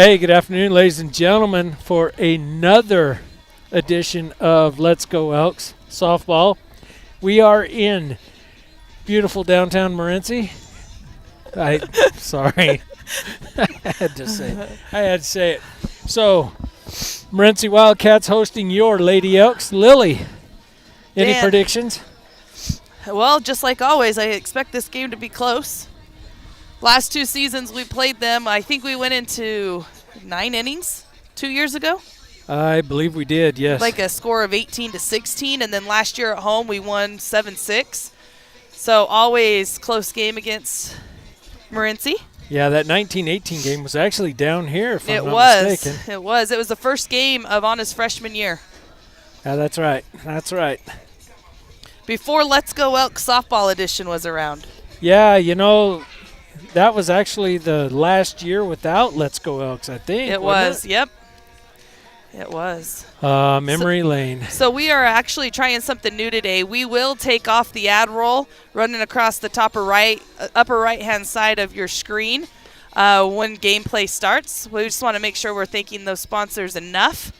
Hey, good afternoon, ladies and gentlemen, for another edition of Let's Go Elks softball. We are in beautiful downtown Morenci. Sorry. I had to say it. So, Morenci Wildcats hosting your Lady Elks. Lily, any Dan. predictions? Well, just like always, I expect this game to be close. Last two seasons we played them, I think we went into 9 innings 2 years ago. I believe we did, yes. Like a score of 18-16, and then last year at home we won 7-6. So always close game against Morenci. Yeah, that 1918 game was actually down here, if I'm not mistaken. It was. It was the first game of Anna's freshman year. Yeah, that's right. That's right. Before Let's Go Elks softball edition was around. Yeah, you know, that was actually the last year without Let's Go Elks, I think. It was, yep. It was. Memory lane. So we are actually trying something new today. We will take off the ad roll running across the upper right-hand side of your screen when gameplay starts. We just want to make sure we're thanking those sponsors enough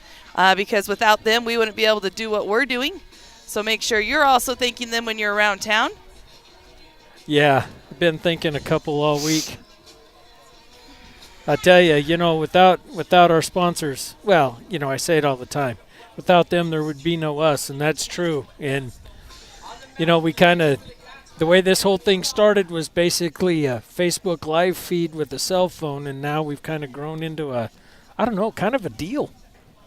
because without them, we wouldn't be able to do what we're doing. So make sure you're also thanking them when you're around town. Yeah, I've been thinking a couple all week. I tell you, you know, without our sponsors, well, you know, I say it all the time. Without them, there would be no us, and that's true. And, you know, we kind of, the way this whole thing started was basically a Facebook Live feed with a cell phone, and now we've kind of grown into a, I don't know, kind of a deal.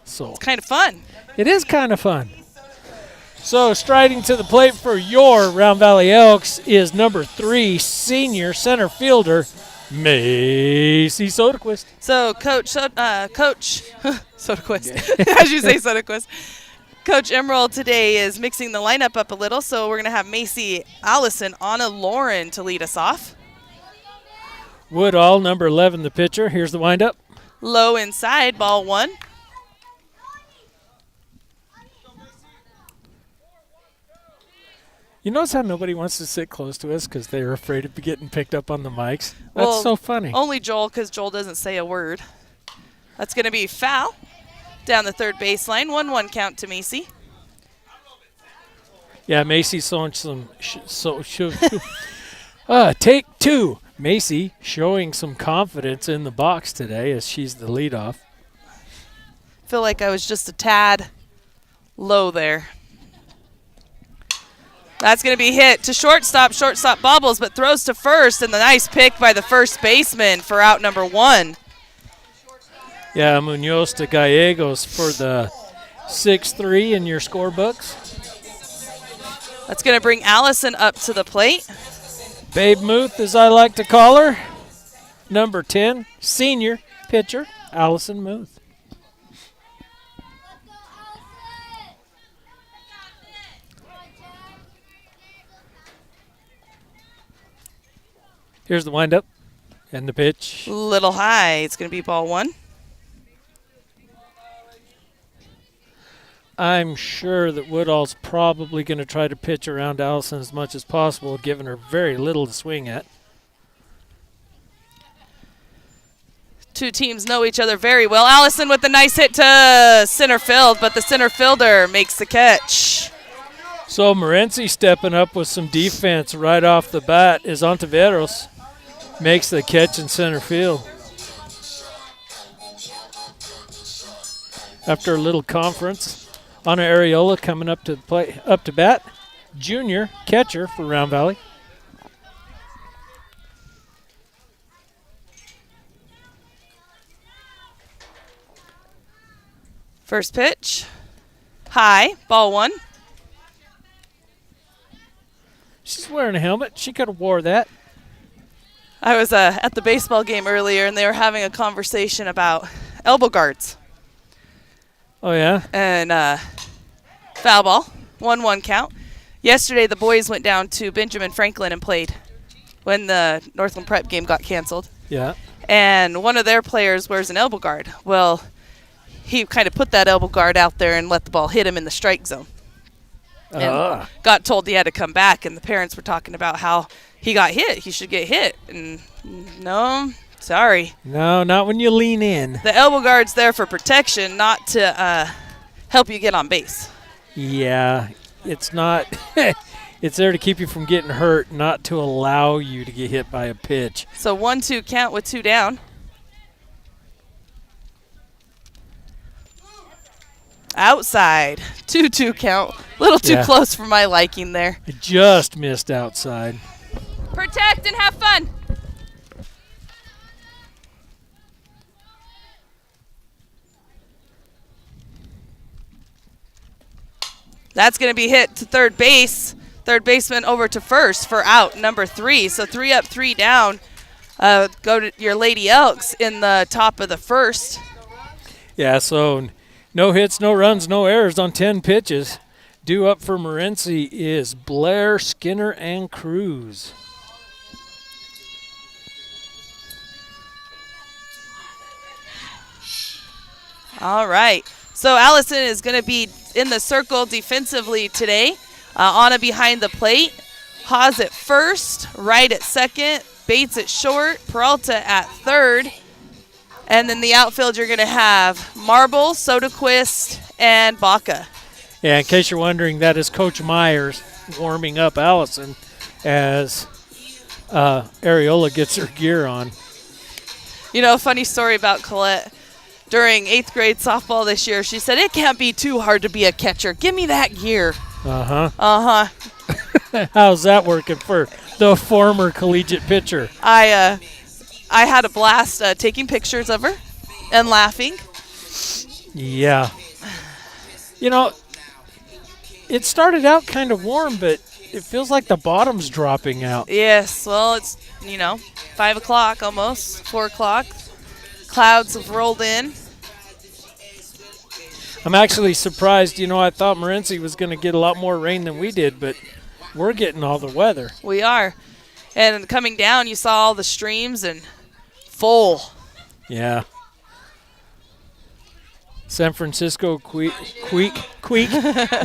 So It's kind of fun. it is kind of fun. So striding to the plate for your Round Valley Elks is number 3 senior center fielder, Macy Soderquist. So, Coach Soderquist, as you say, Soderquist. Coach Emerald today is mixing the lineup up a little, so we're going to have Macy Allison, Anna Lauren to lead us off. Woodall, number 11, the pitcher. Here's the windup. Low inside, ball 1. You notice how nobody wants to sit close to us because they're afraid of getting picked up on the mics? That's so funny. Only Joel, because Joel doesn't say a word. That's going to be foul down the third baseline. 1-1 count to Macy. Yeah, Macy's showing some take 2. Macy showing some confidence in the box today as she's the leadoff. Feel like I was just a tad low there. That's going to be hit to shortstop. Shortstop bobbles, but throws to first, and the nice pick by the first baseman for out number 1. Yeah, Munoz to Gallegos for the 6-3 in your scorebooks. That's going to bring Allison up to the plate. Babe Muth, as I like to call her, number 10, senior pitcher, Allison Muth. Here's the windup and the pitch. Little high. It's going to be ball 1. I'm sure that Woodall's probably going to try to pitch around Allison as much as possible, giving her very little to swing at. Two teams know each other very well. Allison with the nice hit to center field, but the center fielder makes the catch. So Morenci stepping up with some defense right off the bat as Ontiveros makes the catch in center field. After a little conference, Anna Areola coming up to the plate, up to bat, junior catcher for Round Valley. First pitch, high, ball 1. She's wearing a helmet. She could have wore that. I was at the baseball game earlier, and they were having a conversation about elbow guards. Oh, yeah? And foul ball, 1-1 count. Yesterday, the boys went down to Benjamin Franklin and played when the Northland Prep game got canceled. Yeah. And one of their players wears an elbow guard. Well, he kind of put that elbow guard out there and let the ball hit him in the strike zone. And got told he had to come back, and the parents were talking about how he got hit. He should get hit. And no, Sorry. No, not when you lean in. The elbow guard's there for protection, not to help you get on base. Yeah, it's not. It's there to keep you from getting hurt, not to allow you to get hit by a pitch. So 1-2 count with 2 down. Outside. 2-2 count. A little too close for my liking there. I just missed outside. Protect and have fun. That's going to be hit to third base. Third baseman over to first for out number 3. So 3 up, 3 down. Go to your Lady Elks in the top of the first. Yeah, so no hits, no runs, no errors on 10 pitches. Due up for Morenci is Blair, Skinner, and Cruz. All right. So Allison is going to be in the circle defensively today. Anna behind the plate. Haas at first, Wright at second, Bates at short, Peralta at third. And then the outfield, you're going to have Marble, Soderquist, and Baca. Yeah, in case you're wondering, that is Coach Myers warming up Allison as Areola gets her gear on. You know, a funny story about Colette. During 8th grade softball this year, she said, it can't be too hard to be a catcher. Give me that gear. Uh-huh. Uh-huh. How's that working for the former collegiate pitcher? I had a blast taking pictures of her and laughing. Yeah. You know, it started out kind of warm, but it feels like the bottom's dropping out. Yes, well, it's, 5 o'clock almost, 4 o'clock. Clouds have rolled in. I'm actually surprised. I thought Morenci was going to get a lot more rain than we did, but we're getting all the weather. We are. And coming down, you saw all the streams and full. Yeah. San Francisco Queek.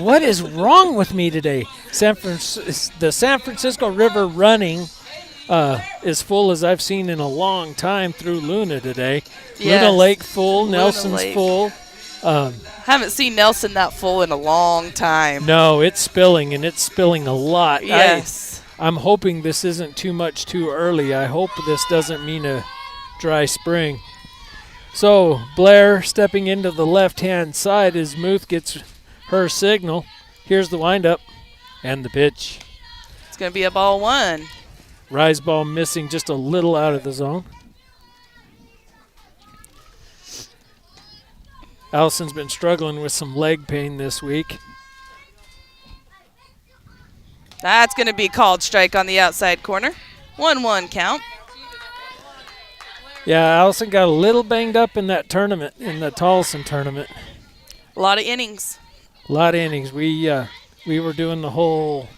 What is wrong with me today? The San Francisco River running as full as I've seen in a long time through Luna today. Yes. Luna Lake full, Nelson's Lake. full. Haven't seen Nelson that full in a long time. No, it's spilling, and it's spilling a lot. Yes. I'm hoping this isn't too much too early. I hope this doesn't mean a dry spring. So Blair stepping into the left-hand side as Muth gets her signal. Here's the windup and the pitch. It's going to be a ball 1. Rise ball missing just a little out of the zone. Allison's been struggling with some leg pain this week. That's going to be called strike on the outside corner. 1-1 count. Yeah, Allison got a little banged up in that tournament, in the Tolleson tournament. A lot of innings. A lot of innings. We were doing the whole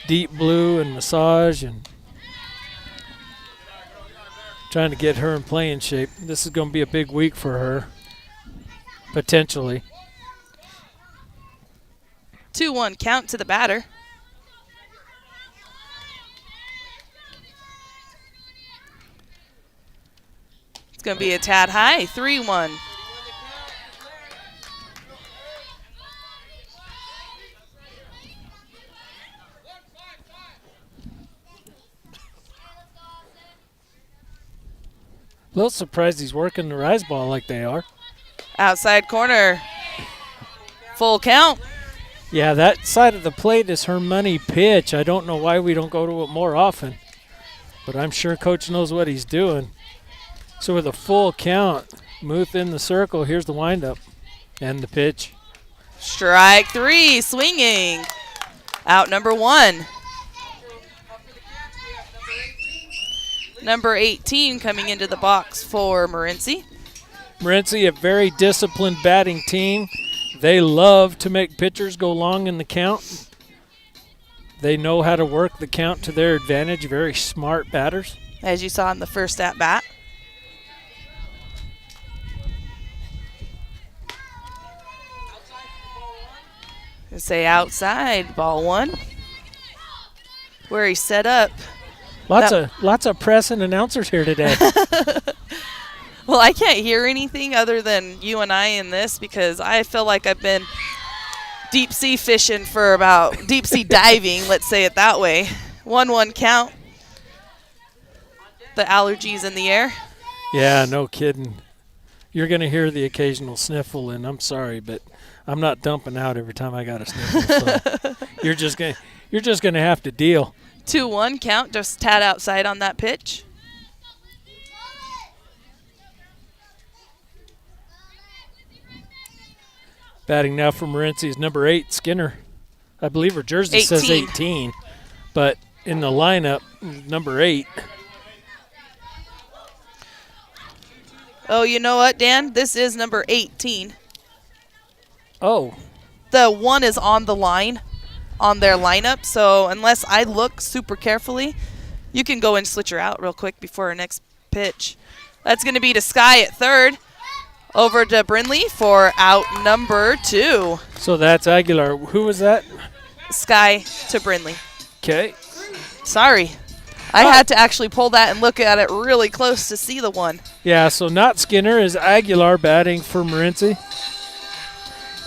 deep blue and massage and trying to get her in playing shape. This is going to be a big week for her, potentially. 2-1 count to the batter. It's going to be a tad high, 3-1. A little surprised he's working the rise ball like they are. Outside corner, full count. Yeah, that side of the plate is her money pitch. I don't know why we don't go to it more often, but I'm sure Coach knows what he's doing. So with a full count, Muth in the circle. Here's the windup and the pitch. Strike 3, swinging. Out number 1. Number 18 coming into the box for Morenci. Morenci, a very disciplined batting team. They love to make pitchers go long in the count. They know how to work the count to their advantage. Very smart batters. As you saw in the first at-bat. Say outside, ball 1. Where he set up Lots of press and announcers here today. Well, I can't hear anything other than you and I in this because I feel like I've been deep sea fishing for about deep sea diving, let's say it that way. 1-1 count. The allergies in the air. Yeah, no kidding. You're going to hear the occasional sniffle, and I'm sorry, but I'm not dumping out every time I got a sniffle. So you're just going to have to deal. 2-1 count, just tad outside on that pitch. Batting now for Morenci is number 8, Skinner. I believe her jersey says 18, but in the lineup, number 8. Oh, you know what, Dan? This is number 18. Oh. The 1 is on the line on their lineup, so unless I look super carefully, you can go and switch her out real quick before our next pitch. That's going to be to Sky at third. Over to Brindley for out number 2. So that's Aguilar. Who was that? Sky to Brindley. Okay. Sorry. I had to actually pull that and look at it really close to see the 1. Yeah, so not Skinner, is Aguilar batting for Morenci.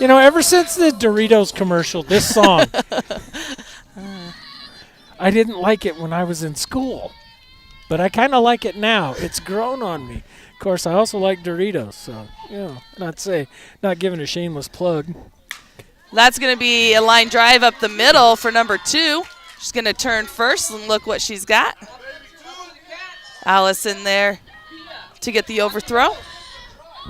You know, ever since the Doritos commercial, this song, I didn't like it when I was in school, but I kind of like it now. It's grown on me. Of course, I also like Doritos, so, you know, not giving a shameless plug. That's going to be a line drive up the middle for number 2. She's going to turn first and look what she's got. Allison there to get the overthrow.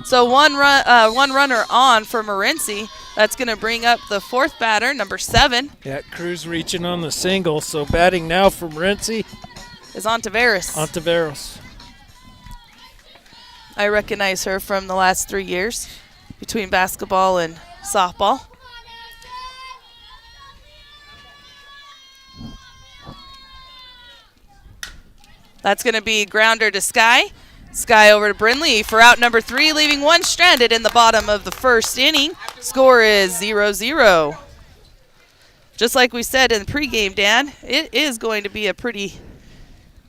So one runner on for Morenci. That's going to bring up the 4th batter, number 7. Yeah, Cruz reaching on the single, so batting now for Morenci is Ontiveros. Ontiveros. I recognize her from the last 3 years between basketball and softball. That's going to be grounder to Sky. Sky over to Brindley for out number 3, leaving 1 stranded in the bottom of the 1st inning. Score is 0-0. Just like we said in the pregame, Dan, it is going to be a pretty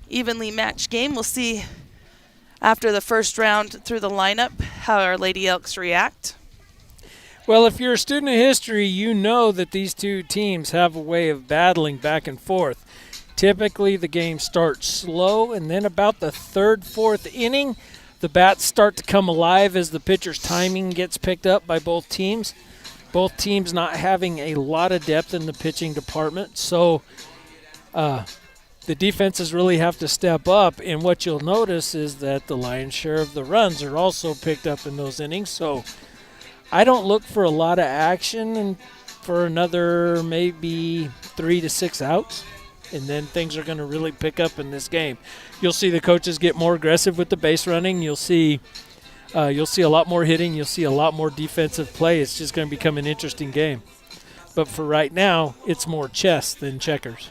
evenly matched game. We'll see after the first round through the lineup how our Lady Elks react. Well, if you're a student of history, you know that these two teams have a way of battling back and forth. Typically, the game starts slow, and then about the 3rd, 4th inning, the bats start to come alive as the pitcher's timing gets picked up by both teams. Both teams not having a lot of depth in the pitching department, so the defenses really have to step up, and what you'll notice is that the lion's share of the runs are also picked up in those innings. So I don't look for a lot of action and for another maybe 3 to 6 outs, and then things are going to really pick up in this game. You'll see the coaches get more aggressive with the base running. You'll see a lot more hitting. You'll see a lot more defensive play. It's just going to become an interesting game. But for right now, it's more chess than checkers.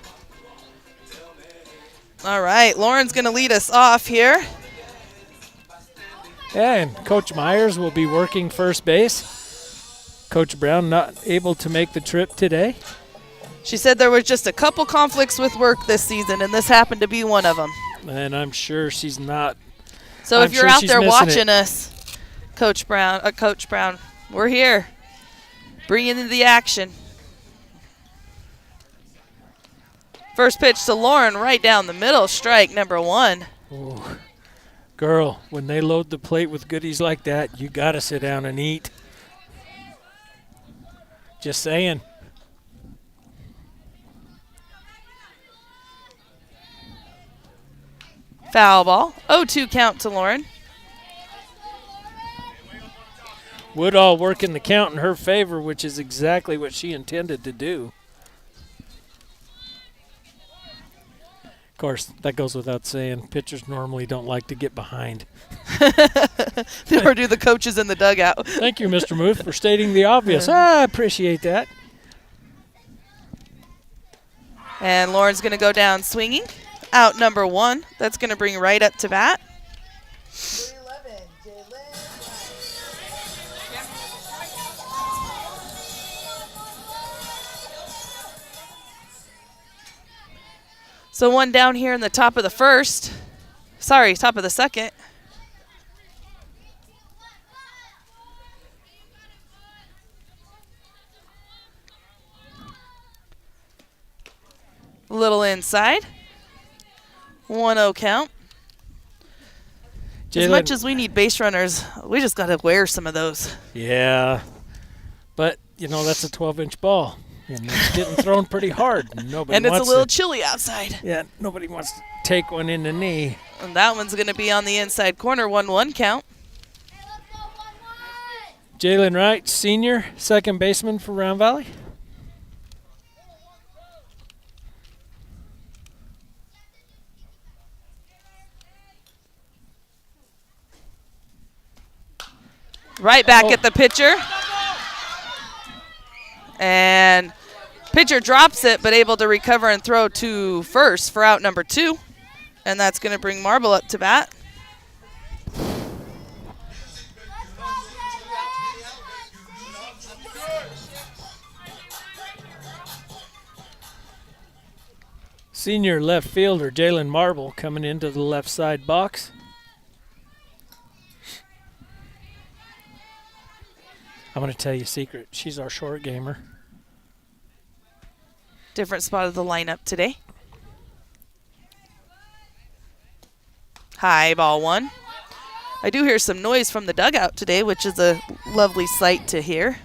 All right, Lauren's going to lead us off here. And Coach Myers will be working first base. Coach Brown not able to make the trip today. She said there was just a couple conflicts with work this season, and this happened to be one of them. And I'm sure she's not. So if you're out there watching us, Coach Brown, we're here, bringing in the action. First pitch to Lauren, right down the middle, strike number 1. Ooh. Girl, when they load the plate with goodies like that, you got to sit down and eat. Just saying. Foul ball. 0-2 count to Lauren. Woodall working the count in her favor, which is exactly what she intended to do. Of course, that goes without saying. Pitchers normally don't like to get behind. Nor do the coaches in the dugout. Thank you, Mr. Muth, for stating the obvious. I appreciate that. And Lauren's going to go down swinging. Out number 1. That's going to bring right up to bat. So one down here in the top of the first. Sorry, top of the second. A little inside. 1-0 count. As much as we need base runners, we just got to wear some of those. Yeah. But, you know, that's a 12-inch ball. And it's getting thrown pretty hard. And it's a little chilly outside. Yeah, nobody wants to take one in the knee. And that one's going to be on the inside corner, 1-1 count. Jalen Wright, senior, second baseman for Round Valley. Right back at the pitcher. And pitcher drops it, but able to recover and throw to first for out number 2. And that's going to bring Marble up to bat. Senior left fielder Jalen Marble coming into the left side box. I'm going to tell you a secret. She's our short gamer. Different spot of the lineup today. High ball 1. I do hear some noise from the dugout today, which is a lovely sight to hear.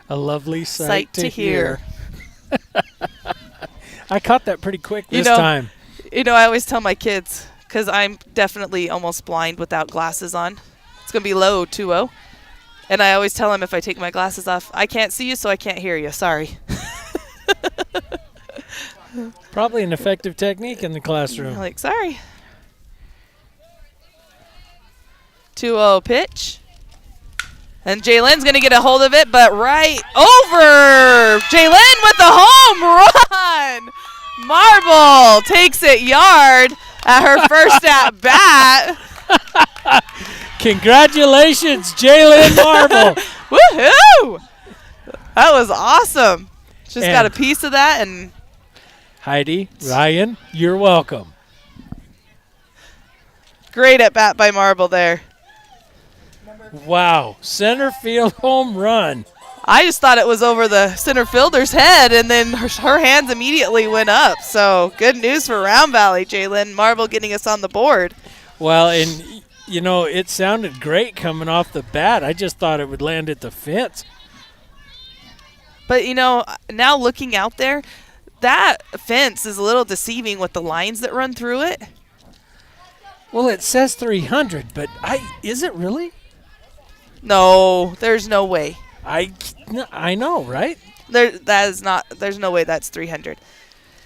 A lovely sight to hear. I caught that pretty quick this time. You know, I always tell my kids, because I'm definitely almost blind without glasses on. It's going to be low, 2-0. And I always tell them if I take my glasses off, I can't see you, so I can't hear you. Sorry. Probably an effective technique in the classroom. Like, sorry. 2-0 pitch. And Jalen's going to get a hold of it, but right over. Jalen with the home run. Marble takes it yard at her first at bat. Congratulations, Jalen Marble. Woohoo! That was awesome. Just got a piece of that. And Heidi, Ryan, you're welcome. Great at bat by Marble there. Wow, center field home run. I just thought it was over the center fielder's head, and then her hands immediately went up. So good news for Round Valley, Jalen. Marble getting us on the board. Well, and, you know, it sounded great coming off the bat. I just thought it would land at the fence. But, you know, now looking out there, that fence is a little deceiving with the lines that run through it. Well, it says 300, but is it really? No, there's no way. I know, right? There's no way that's 300.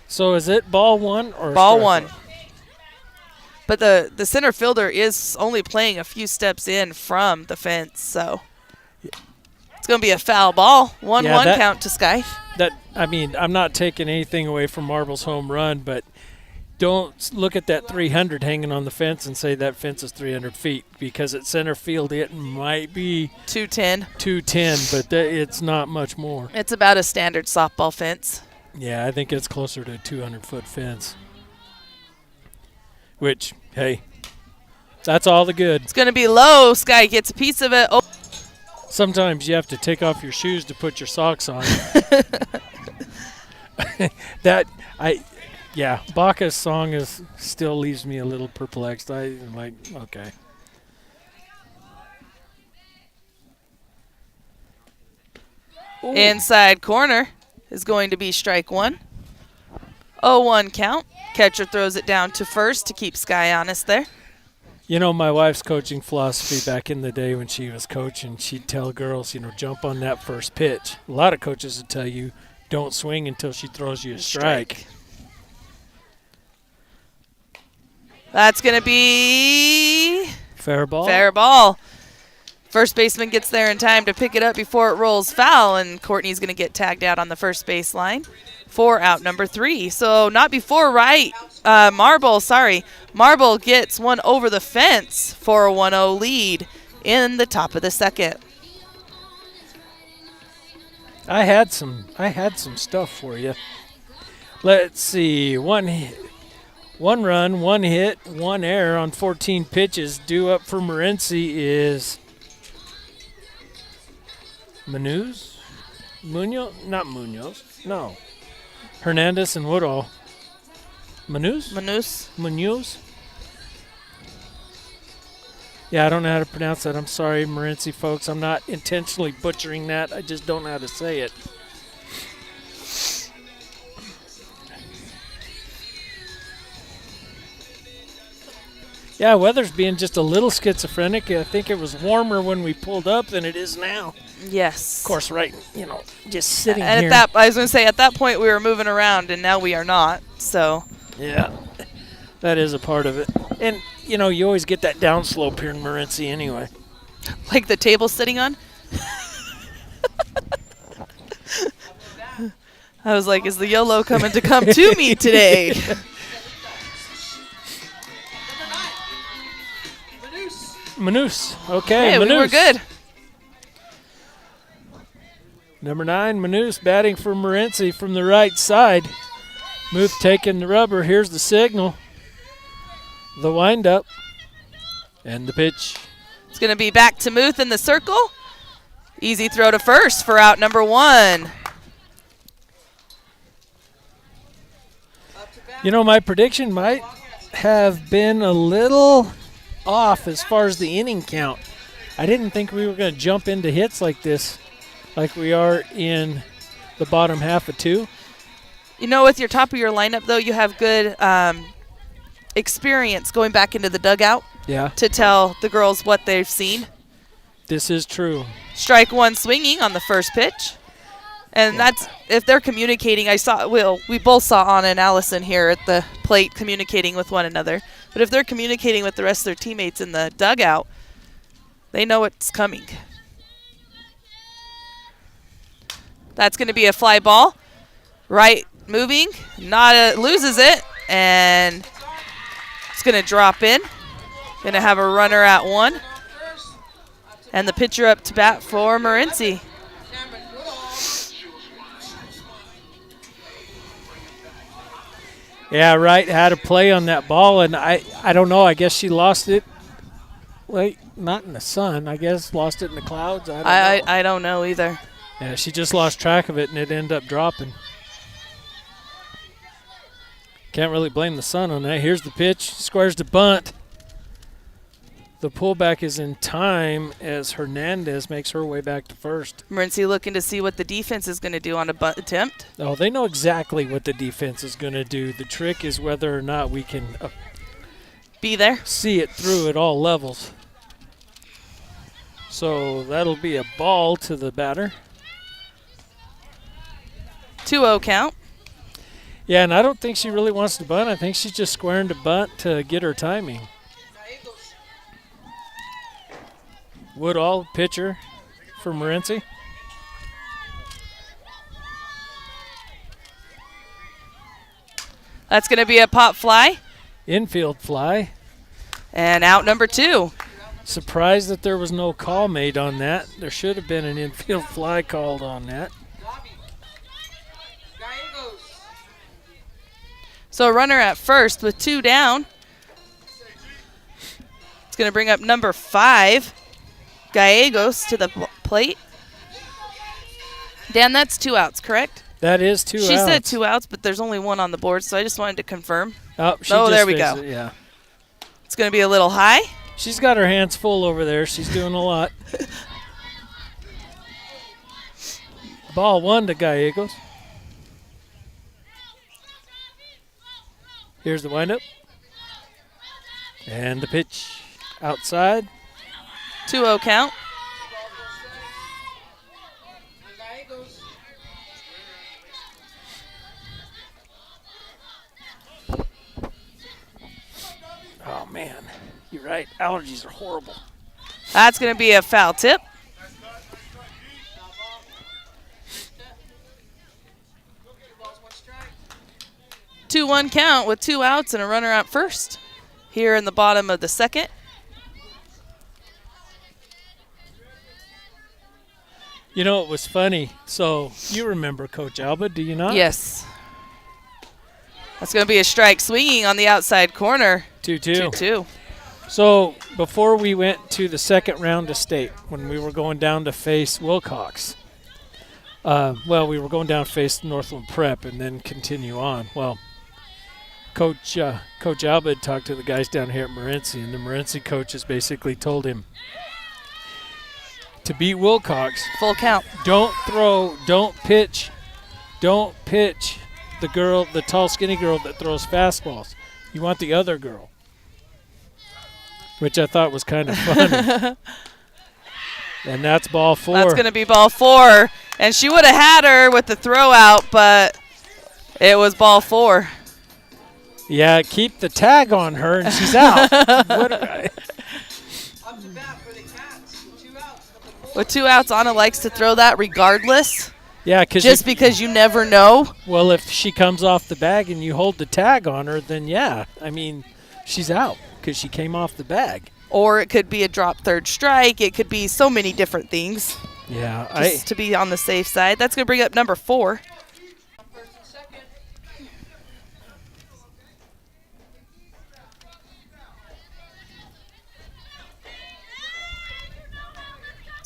So is it ball 1 or ball 1? But the center fielder is only playing a few steps in from the fence, so it's going to be a foul ball. 1-1 count to Sky. I'm not taking anything away from Marble's home run, but don't look at that 300 hanging on the fence and say that fence is 300 feet, because at center field it might be 210, but it's not much more. It's about a standard softball fence. Yeah, I think it's closer to a 200-foot fence. Which, hey, that's all the good. It's going to be low. Sky gets a piece of it. Oh. Sometimes you have to take off your shoes to put your socks on. Yeah, Baca's song still leaves me a little perplexed. I'm like, okay. Ooh. Inside corner is going to be strike 1. 0-1 count. Catcher throws it down to first to keep Sky honest there. You know, my wife's coaching philosophy back in the day when she was coaching, she'd tell girls, jump on that first pitch. A lot of coaches would tell you, don't swing until she throws you a strike. That's going to be fair ball. Fair ball. First baseman gets there in time to pick it up before it rolls foul, and Courtney's going to get tagged out on the first base line for out number 3. So not before Marble gets one over the fence for a 1-0 lead in the top of the second. I had some stuff for you. Let's see. 1 run, 1 hit, 1 error on 14 pitches. Due up for Morenci is Munoz? Not Munoz. No. Hernandez and Woodall. Munoz? Yeah, I don't know how to pronounce that. I'm sorry, Morenci folks. I'm not intentionally butchering that. I just don't know how to say it. Yeah, weather's being just a little schizophrenic. I think it was warmer when we pulled up than it is now. Yes. Of course, right, just sitting and here. I was going to say, at that point we were moving around, and now we are not. So. Yeah, that is a part of it. And, you always get that downslope here in Morenci anyway. Like the table sitting on? I was like, is the YOLO coming to come to me today? Manus. Okay, hey, Manus. we were good. Number 9, Manus batting for Morenci from the right side. Muth taking the rubber. Here's the signal. The windup. And the pitch. It's going to be back to Muth in the circle. Easy throw to first for out number 1. My prediction might have been a little off as far as the inning count. I didn't think we were going to jump into hits like this, like we are in the bottom half of 2. With your top of your lineup, though, you have good experience going back into the dugout to tell the girls what they've seen. This is true. Strike 1 swinging on the first pitch. And that's, if they're communicating, we both saw Anna and Allison here at the plate communicating with one another. But if they're communicating with the rest of their teammates in the dugout, they know what's coming. That's going to be a fly ball. Right moving, loses it, and it's going to drop in. Going to have a runner at 1. And the pitcher up to bat for Morenci. Yeah, right, had a play on that ball, and I don't know, I guess she lost it. Wait, not in the sun, I guess, lost it in the clouds. I don't know either. Yeah, she just lost track of it, and it ended up dropping. Can't really blame the sun on that. Here's the pitch, squares to bunt. The pullback is in time as Hernandez makes her way back to first. Morenci looking to see what the defense is going to do on a bunt attempt. Oh, they know exactly what the defense is going to do. The trick is whether or not we can be there, see it through at all levels. So that'll be a ball to the batter. 2-0 count. Yeah, and I don't think she really wants to bunt. I think she's just squaring to bunt to get her timing. Woodall, pitcher for Morenci. That's going to be a pop fly. Infield fly. And out number 2. Surprised that there was no call made on that. There should have been an infield fly called on that. So a runner at first with 2 down. It's going to bring up number 5. Gallegos to the plate. Dan, that's 2 outs, correct? That is 2 outs. She said 2 outs, but there's only 1 on the board, so I just wanted to confirm. Oh, there we go. Yeah. It's going to be a little high. She's got her hands full over there. She's doing a lot. Ball 1 to Gallegos. Here's the windup. And the pitch outside. 2-0 count. Oh, man. You're right. Allergies are horrible. That's going to be a foul tip. Two 2-1 count with 2 outs and a runner at first here in the bottom of the second. You know, it was funny. So you remember Coach Alba, do you not? Yes. That's going to be a strike swinging on the outside corner. 2-2. 2-2. So before we went to the second round of state, when we were going down to face Wilcox, we were going down to face Northland Prep and then continue on. Well, Coach Alba had talked to the guys down here at Morenci, and the Morenci coaches basically told him to beat Wilcox, full count. Don't pitch the tall, skinny girl that throws fastballs. You want the other girl, which I thought was kind of funny. And that's ball 4. That's going to be ball 4. And she would have had her with the throw out, but it was ball 4. Yeah, keep the tag on her, and she's out. With 2 outs, Anna likes to throw that regardless. Yeah, because you never know. Well, if she comes off the bag and you hold the tag on her, then yeah, I mean, she's out because she came off the bag. Or it could be a drop third strike. It could be so many different things. Yeah, just to be on the safe side. That's going to bring up number 4.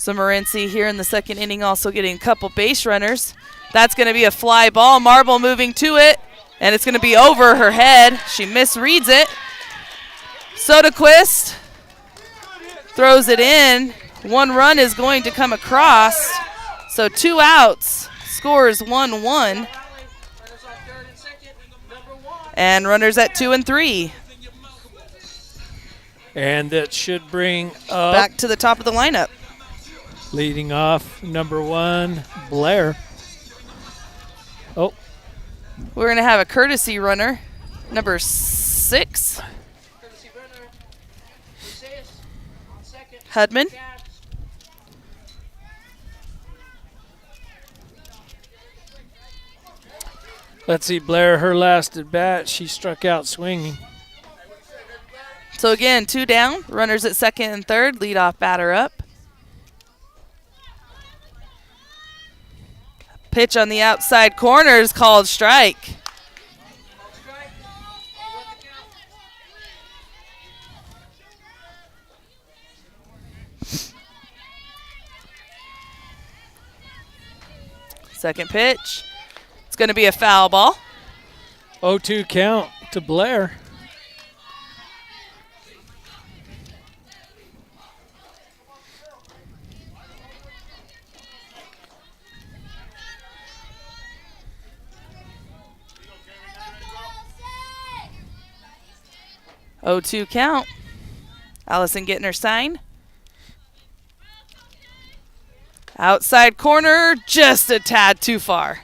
So Morenci here in the second inning also getting a couple base runners. That's going to be a fly ball. Marble moving to it, and it's going to be over her head. She misreads it. Soderquist throws it in. 1 run is going to come across. So 2 outs. Score is 1-1. And runners at 2 and 3. And that should bring up back to the top of the lineup. Leading off, number 1, Blair. Oh. We're going to have a courtesy runner, number 6. Hudman. Let's see, Blair, her last at bat, she struck out swinging. So again, 2 down, runners at second and third, leadoff batter up. Pitch on the outside corner is called strike. Second pitch. It's going to be a foul ball. 0-2 count to Blair. Oh, 2 count. Allison getting her sign. Outside corner, just a tad too far.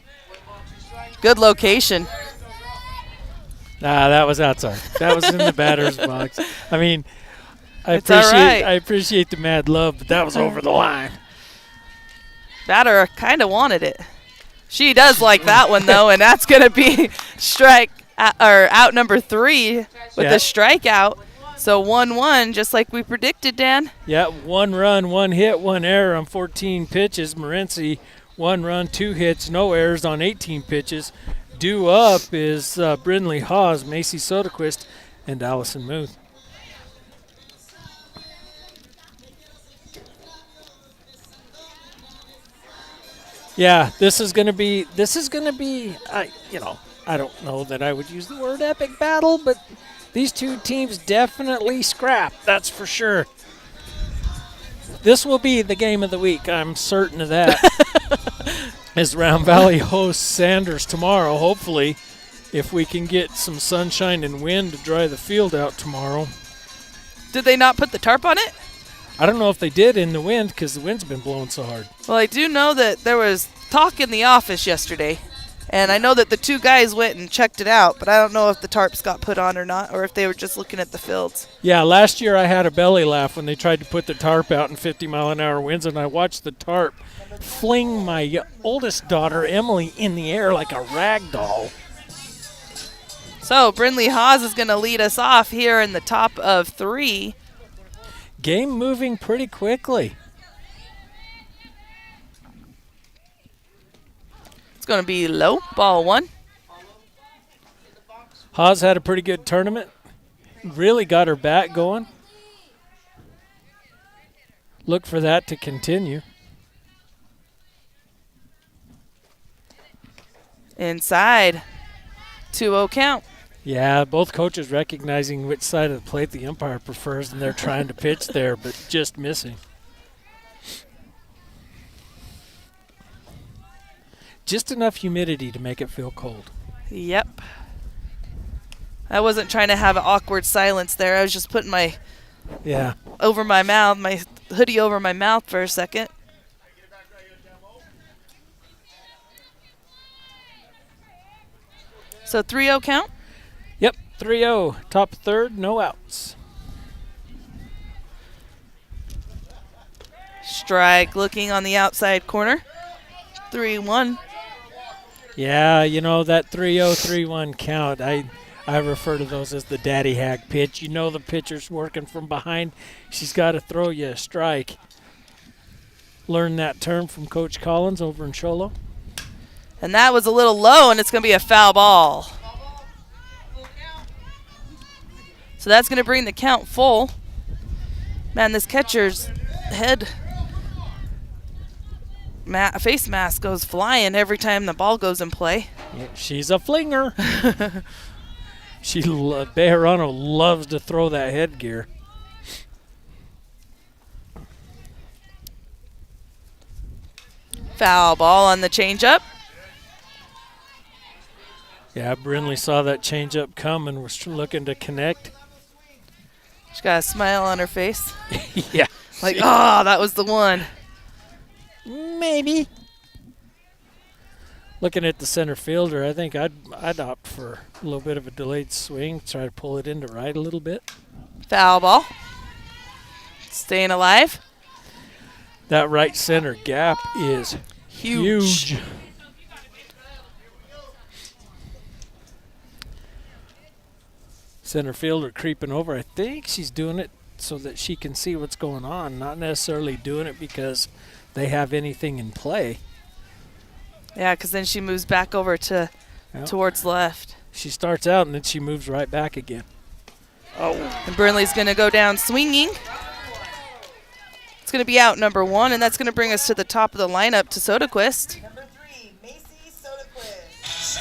Good location. Nah, that was outside. That was in the batter's box. I mean, I appreciate the mad love, but that was over the line. Batter kind of wanted it. She does like that one though, and that's going to be out number 3 with the strikeout. So 1-1, just like we predicted, Dan. Yeah, 1 run, 1 hit, 1 error on 14 pitches. Morenci, 1 run, 2 hits, no errors on 18 pitches. Due up is Brindley Hawes, Macy Soderquist, and Allison Muth. Yeah, this is going to be, I don't know that I would use the word epic battle, but these two teams definitely scrap, that's for sure. This will be the game of the week, I'm certain of that. As Round Valley hosts Sanders tomorrow, hopefully, if we can get some sunshine and wind to dry the field out tomorrow. Did they not put the tarp on it? I don't know if they did in the wind because the wind's been blowing so hard. Well, I do know that there was talk in the office yesterday, and I know that the 2 guys went and checked it out, but I don't know if the tarps got put on or not, or if they were just looking at the fields. Yeah, last year I had a belly laugh when they tried to put the tarp out in 50-mile-an-hour winds, and I watched the tarp fling my oldest daughter, Emily, in the air like a rag doll. So Brindley Hawes is going to lead us off here in the top of 3. Game moving pretty quickly. It's going to be low, ball 1. Haas had a pretty good tournament. Really got her bat going. Look for that to continue. Inside. 2-0 count. Yeah, both coaches recognizing which side of the plate the umpire prefers, and they're trying to pitch there, but just missing. Just enough humidity to make it feel cold. Yep. I wasn't trying to have an awkward silence there. I was just putting my over my mouth, my hoodie over my mouth for a second. So 3-0 count? Yep, 3-0. Top third, no outs. Strike looking on the outside corner. 3-1. Yeah, you know, that 3-0, 3-1 count, I refer to those as the daddy hack pitch. You know the pitcher's working from behind. She's got to throw you a strike. Learned that term from Coach Collins over in Sholo. And that was a little low, and it's going to be a foul ball. So that's going to bring the count full. Man, this catcher's head face mask goes flying every time the ball goes in play. Yeah, she's a flinger. Bejarano loves to throw that headgear. Foul ball on the changeup. Yeah, Brinley saw that changeup come and was looking to connect. She's got a smile on her face. Yeah. Like, that was the one. Maybe. Looking at the center fielder, I think I'd opt for a little bit of a delayed swing, try to pull it into right a little bit. Foul ball. Staying alive. That right center gap is huge. Center fielder creeping over. I think she's doing it so that she can see what's going on, not necessarily doing it because they have anything in play. Yeah, because then she moves back over to towards left. She starts out and then she moves right back again. Oh. And Burnley's going to go down swinging. It's going to be out number 1, and that's going to bring us to the top of the lineup to Soderquist. Number 3, Macy Soderquist.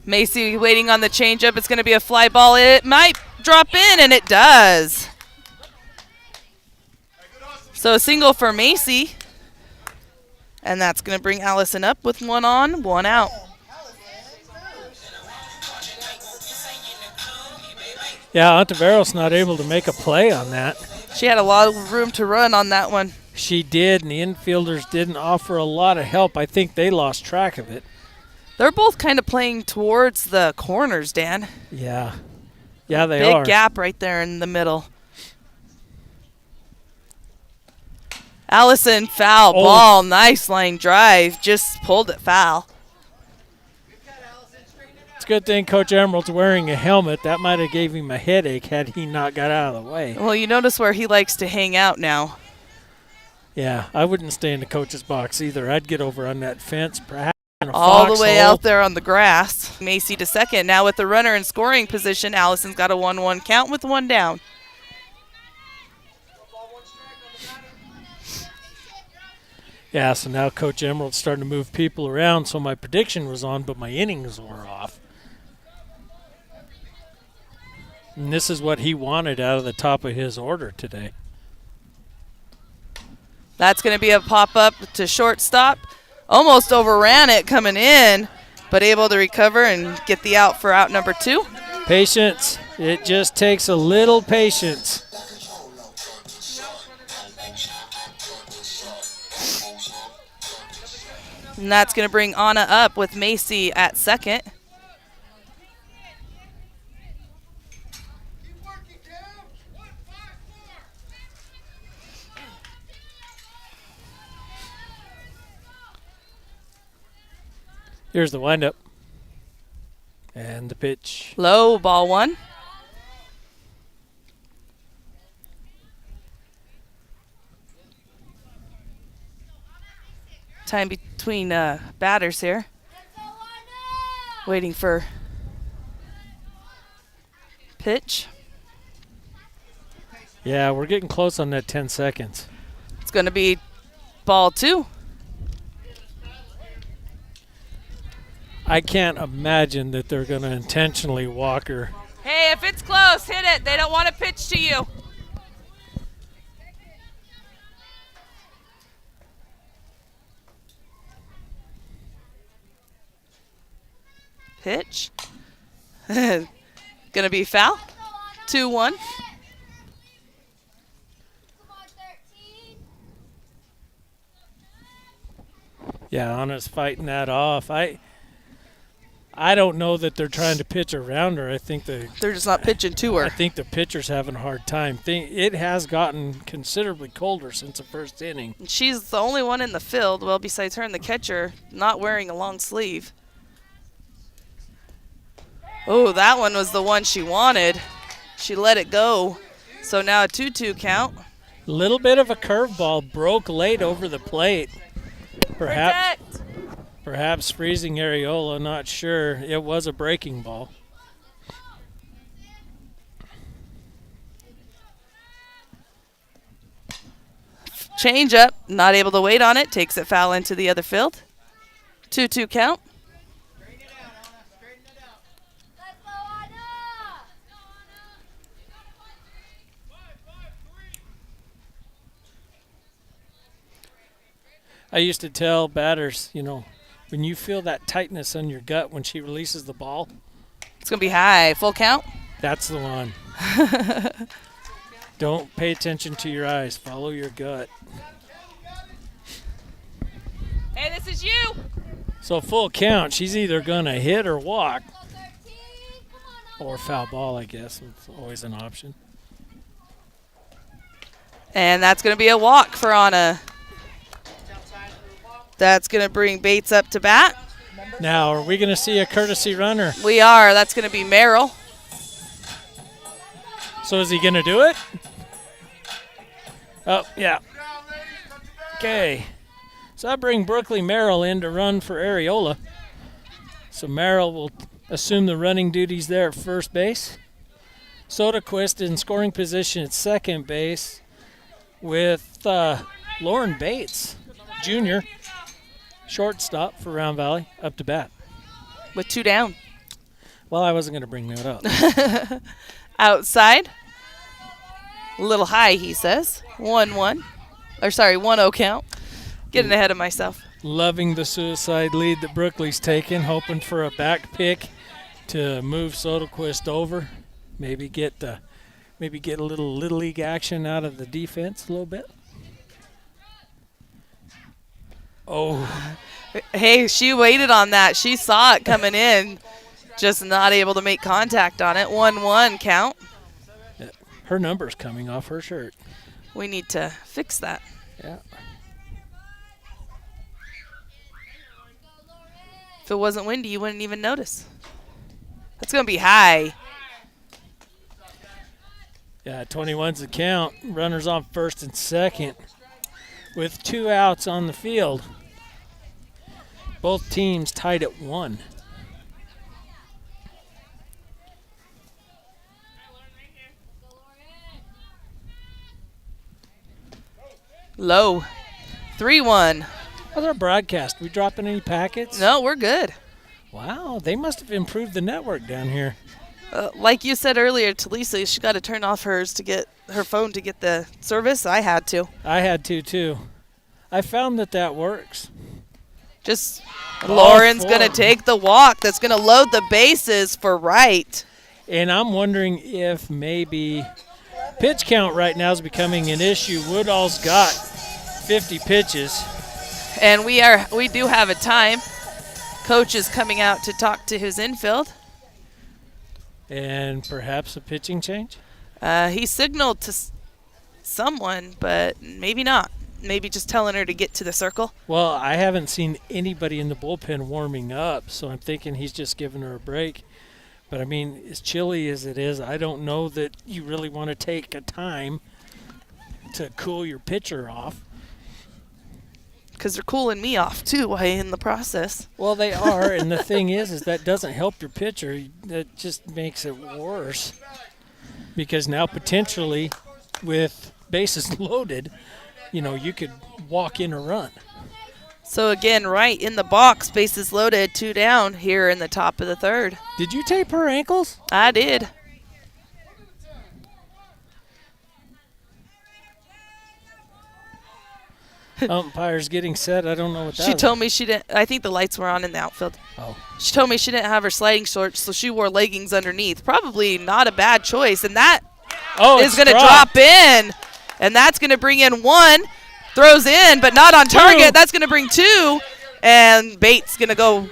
Macy waiting on the changeup. It's going to be a fly ball. It might drop in, and it does. So a single for Macy. And that's going to bring Allison up with 1 on, 1 out. Yeah, Ontiveros not able to make a play on that. She had a lot of room to run on that one. She did, and the infielders didn't offer a lot of help. I think they lost track of it. They're both kind of playing towards the corners, Dan. Yeah. Yeah, they Big are. gap right there in the middle. Allison, foul ball. Nice line drive. Just pulled it foul. It's a good thing Coach Emerald's wearing a helmet. That might have gave him a headache had he not got out of the way. Well, you notice where he likes to hang out now. Yeah, I wouldn't stay in the coach's box either. I'd get over on that fence, perhaps in a All the way foxhole. out there on the grass. Macy to second. Now with the runner in scoring position, Allison's got a 1-1 count with 1 down. Yeah, so now Coach Emerald's starting to move people around, so my prediction was on, but my innings were off. And this is what he wanted out of the top of his order today. That's going to be a pop-up to shortstop. Almost overran it coming in, but able to recover and get the out for out number 2. Patience. It just takes a little patience. And that's going to bring Anna up with Macy at second. Here's the windup. And the pitch. Low, ball 1. Time between batters here. Waiting for pitch. Yeah, we're getting close on that 10 seconds. It's going to be ball 2. I can't imagine that they're going to intentionally walk her. Hey, if it's close, hit it. They don't want to pitch to you. Pitch. Gonna be foul. 2-1. Yeah, Anna's fighting that off. I don't know that they're trying to pitch around her. I think They're just not pitching to I her. think the pitcher's having a hard time. It has gotten considerably colder since the first inning. She's the only one in the field, well, besides her and the catcher, not wearing a long sleeve. Oh, that one was the one she wanted. She let it go. So now a 2-2 count. Little bit of a curveball broke late over the plate. Perhaps freezing Areola, not sure. It was a breaking ball. Change up, not able to wait on it, takes it foul into the other field. 2-2 count. I used to tell batters, when you feel that tightness on your gut when she releases the ball, It's going to be high. Full count. that's the one. Don't pay attention to your eyes. Follow your gut. Hey, this is you. So full count, she's either going to hit or walk. Or foul ball, I guess. It's always an option. And that's going to be a walk for Anna. That's going to bring Bates up to bat. Now, are we going to see a courtesy runner? We are. That's going to be Merrill. So is he going to do it? Oh, yeah. Okay. So I bring Brooklyn Merrill in to run for Areola. So Merrill will assume the running duties there at first base. Soderquist in scoring position at second base with Lauren Bates, Jr., shortstop for Round Valley, up to bat. With 2 down. Well, I wasn't going to bring that up. Outside. A little high, he says. 1-1. Or sorry, 1-0 count. Getting ahead of myself. Loving the suicide lead that Brooklyn's taken, hoping for a back pick to move Soderquist over. Maybe get a little league action out of the defense a little bit. Oh, Hey, she waited on that. She saw it coming in. Just not able to make contact on it. 1-1 count. her number's coming off her shirt. We need to fix that. Yeah. If it wasn't windy, you wouldn't even notice. That's going to be high. Yeah, 21's the count. Runners on first and second with 2 outs on the field. Both teams tied at 1. Low. 3-1. How's our broadcast? We dropping any packets? No, we're good. Wow, they must have improved the network down here. Like you said earlier to Lisa, she got to turn off hers to get her phone to get the service. I had to. I had to, too. I found that works. Just Lauren's going to 4. take the walk. That's going to load the bases for right. And I'm wondering if maybe pitch count right now is becoming an issue. Woodall's got 50 pitches. And we do have a time. Coach is coming out to talk to his infield. And perhaps a pitching change? He signaled to someone, but maybe not. Maybe just telling her to get to the circle. Well, I haven't seen anybody in the bullpen warming up, so I'm thinking he's just giving her a break. But, I mean, as chilly as it is, I don't know that you really want to take a time to cool your pitcher off. because they're cooling me off, too, in the process. Well, they are, and the thing is that doesn't help your pitcher. That just makes it worse. Because now potentially, with bases loaded, you could walk in a run. So, again, right in the box, bases loaded, 2 down here in the top of the third. Did you tape her ankles? I did. Umpire's getting set. I don't know what that She is. told me she didn't. I think the lights were on in the outfield. Oh. She told me she didn't have her sliding shorts, so she wore leggings underneath. Probably not a bad choice. And that is going to drop in. And that's going to bring in 1. Throws in, but not on target. That's going to bring 2. And Bates going to go.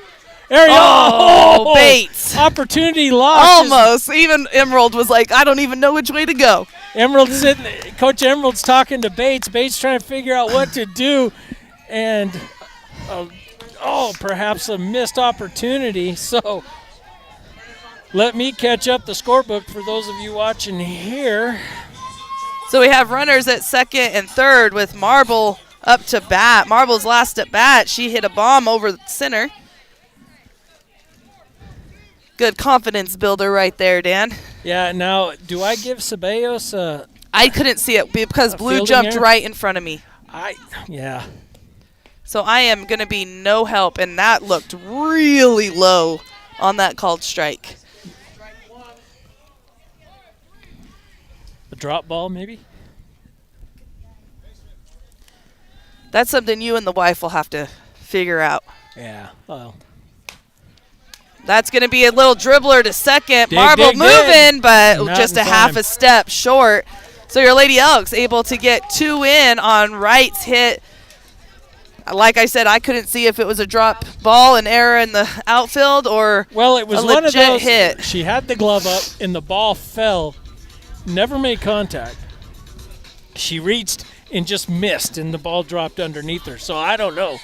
Ariel. Oh, Bates. Opportunity lost. Almost. Even Emerald was like, I don't even know which way to go. Coach Emerald's talking to Bates. Bates trying to figure out what to do. And, perhaps a missed opportunity. So, let me catch up the scorebook for those of you watching here. So we have runners at second and third with Marble up to bat. Marble's last at bat. She hit a bomb over the center. Good confidence builder right there, Dan. Yeah, now, do I give Ceballos I couldn't see it because Blue fielding jumped error? right in front of me. Yeah. So I am going to be no help, and that looked really low on that called strike. A drop ball, maybe? That's something you and the wife will have to figure out. Yeah, well. That's going to be a little dribbler to second. Dig, Marble dig, moving, but Not just in a half time. a step short. So your Lady Elks able to get 2 in on Wright's hit. Like I said, I couldn't see if it was a drop ball, an error in the outfield, or Well, it was a one of legit those. hit. She had the glove up, and the ball fell. Never made contact. She reached and just missed, and the ball dropped underneath her. So I don't know.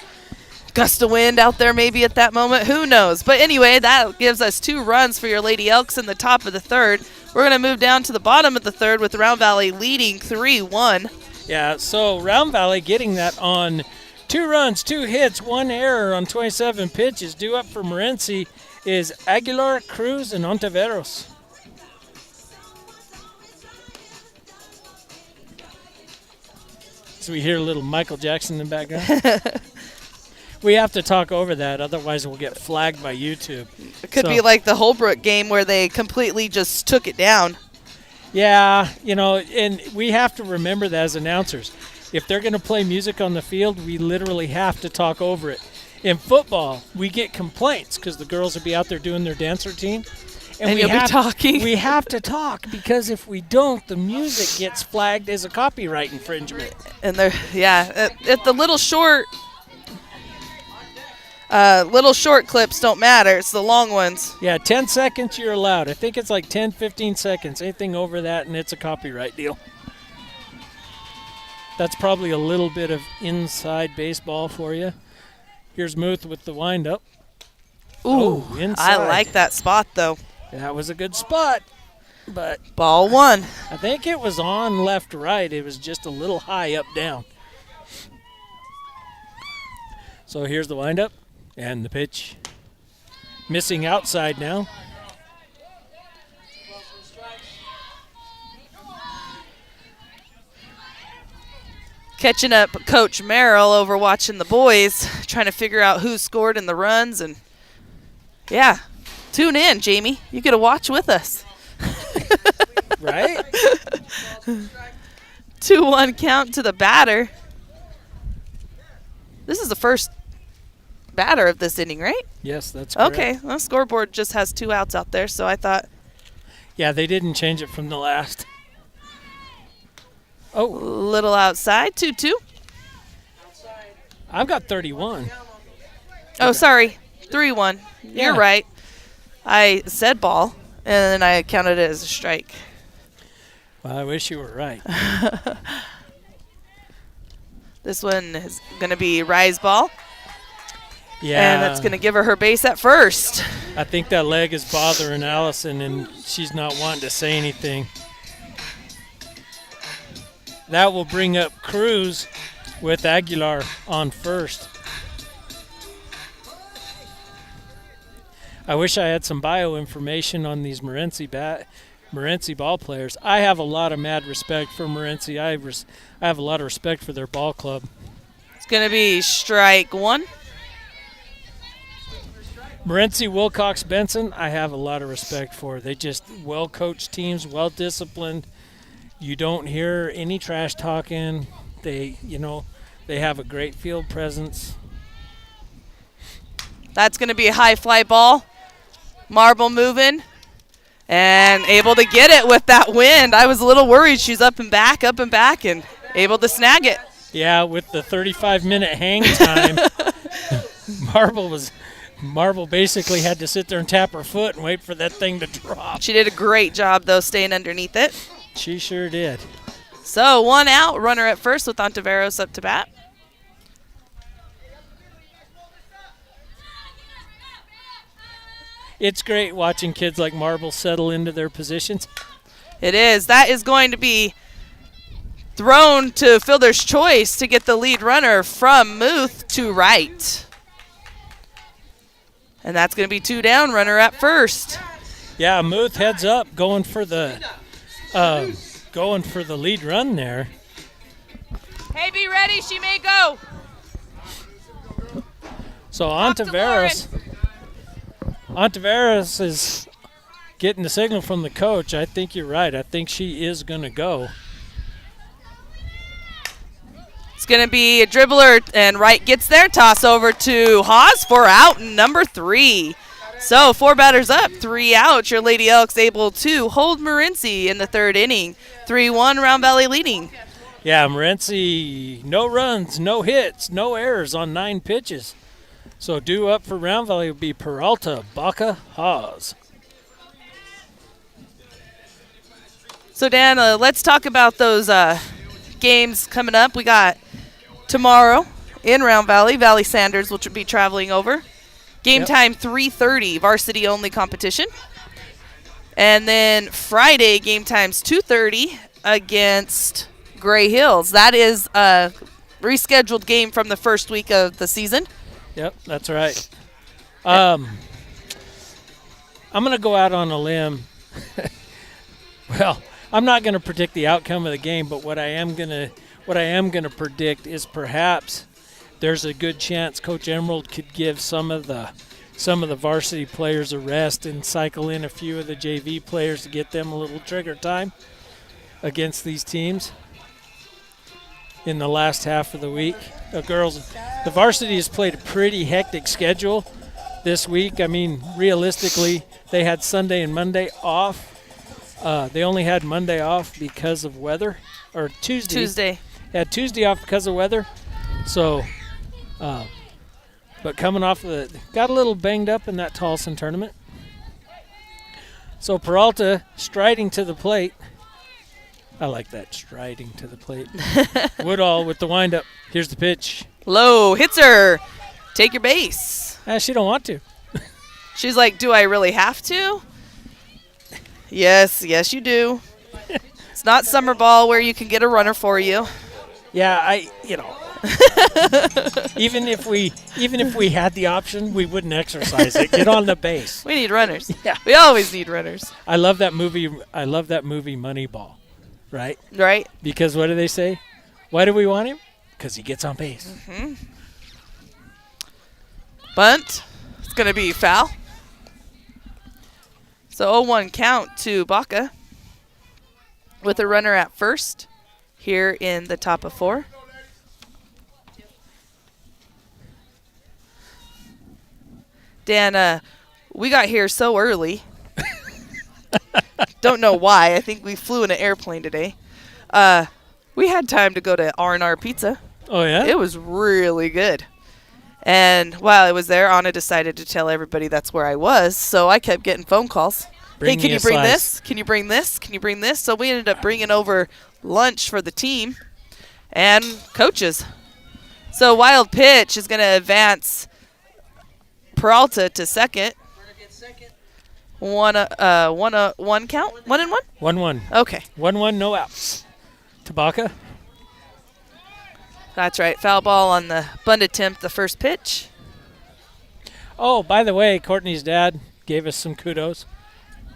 Gust of wind out there maybe at that moment. Who knows? But anyway, that gives us 2 runs for your Lady Elks in the top of the third. We're going to move down to the bottom of the third with Round Valley leading 3-1. Yeah, so Round Valley getting that on 2 runs, 2 hits, 1 error on 27 pitches. Due up for Morenci is Aguilar, Cruz, and Ontiveros. So we hear a little Michael Jackson in the background. We have to talk over that, otherwise we'll get flagged by YouTube. It could be like the Holbrook game where they completely just took it down. Yeah, and we have to remember that as announcers. If they're going to play music on the field, we literally have to talk over it. In football, we get complaints because the girls will be out there doing their dance routine. And we you'll be talking. We have to talk because if we don't, the music gets flagged as a copyright infringement. And they're, at the little short clips don't matter. It's the long ones. Yeah, 10 seconds you're allowed. I think it's like 10, 15 seconds. Anything over that, and it's a copyright deal. That's probably a little bit of inside baseball for you. Here's Muth with the windup. Ooh, inside. I like that spot, though. That was a good spot, but Ball 1. I think it was on left-right. It was just a little high up-down. So here's the windup and the pitch. Missing outside now. Catching up Coach Merrill over watching the boys, trying to figure out who scored in the runs. And, yeah, tune in, Jamie. You get to watch with us. Right? 2-1 count to the batter. This is the first batter of this inning, right? Yes, that's correct. Okay, well, scoreboard just has 2 outs out there, so I thought. Yeah, they didn't change it from the last. Oh, Little outside, 2-2. I've got 31. Oh, sorry, 3-1. Yeah. You're right. I said ball, and then I counted it as a strike. Well, I wish you were right. This one is going to be rise ball, Yeah. and that's going to give her base at first. I think that leg is bothering Allison, and she's not wanting to say anything. That will bring up Cruz, with Aguilar on first. I wish I had some bio information on these Morenci ball players. I have a lot of mad respect for Morenci. I have a lot of respect for their ball club. It's going to be strike one. Morenci, Wilcox, Benson, I have a lot of respect for. They just well-coached teams, well-disciplined. You don't hear any trash talking. They have a great field presence. That's going to be a high fly ball. Marble moving and able to get it with that wind. I was a little worried. She's up and back, and able to snag it. Yeah, with the 35-minute hang time, Marble basically had to sit there and tap her foot and wait for that thing to drop. She did a great job, though, staying underneath it. She sure did. So 1 out, runner at first with Ontiveros up to bat. It's great watching kids like Marble settle into their positions. It is. That is going to be thrown to fielder's choice to get the lead runner from Muth to right. And that's going to be 2 down, runner at first. Yeah, Muth heads up, going for the lead run there. Hey, be ready. She may go. So Ontiveros is getting the signal from the coach. I think you're right. I think she is going to go. It's going to be a dribbler, and right gets there. Toss over to Haas for out number 3. So 4 batters up, 3 out. Your Lady Elks able to hold Morenci in the 3rd inning. 3-1, Round Valley leading. Yeah, Morenci, no runs, no hits, no errors on 9 pitches. So due up for Round Valley would be Peralta, Baca, Haas. So, Dan, let's talk about those games coming up. We got tomorrow in Round Valley. Valley Sanders will be traveling over. Game time 3:30, varsity-only competition. And then Friday, game time's 2:30 against Gray Hills. That is a rescheduled game from the first week of the season. Yep, that's right. I'm going to go out on a limb. Well, I'm not going to predict the outcome of the game, but what I am going to predict is perhaps there's a good chance Coach Emerald could give some of the varsity players a rest and cycle in a few of the JV players to get them a little trigger time against these teams in the last half of the week. The varsity has played a pretty hectic schedule this week. I mean, realistically, they had Sunday and Monday off. They only had Monday off because of weather, or Tuesday. Had Tuesday off because of weather. So, but coming off of got a little banged up in that Tolleson tournament. So Peralta striding to the plate. I like that, striding to the plate. Woodall with the windup. Here's the pitch. Low, hits her. Take your base. She don't want to. She's like, do I really have to? Yes, you do. It's not summer ball where you can get a runner for you. Yeah, even if we had the option, we wouldn't exercise it. Get on the base. We need runners. Yeah. We always need runners. I love that movie Moneyball. Right? Right. Because what do they say? Why do we want him? Because he gets on base. Mm-hmm. Bunt. It's going to be foul. So 0-1 count to Baca with a runner at first here in the top of 4. Dan, we got here so early. Don't know why. I think we flew in an airplane today. We had time to go to R&R Pizza. Oh, yeah? It was really good. And while I was there, Anna decided to tell everybody that's where I was, so I kept getting phone calls. Hey, can you bring this? Can you bring this? Can you bring this? So we ended up bringing over lunch for the team and coaches. So wild pitch is going to advance Peralta to second. One count? 1-1? 1-1. Okay. 1-1, no outs. Tabaka. That's right. Foul ball on the bunt attempt, the first pitch. Oh, by the way, Courtney's dad gave us some kudos.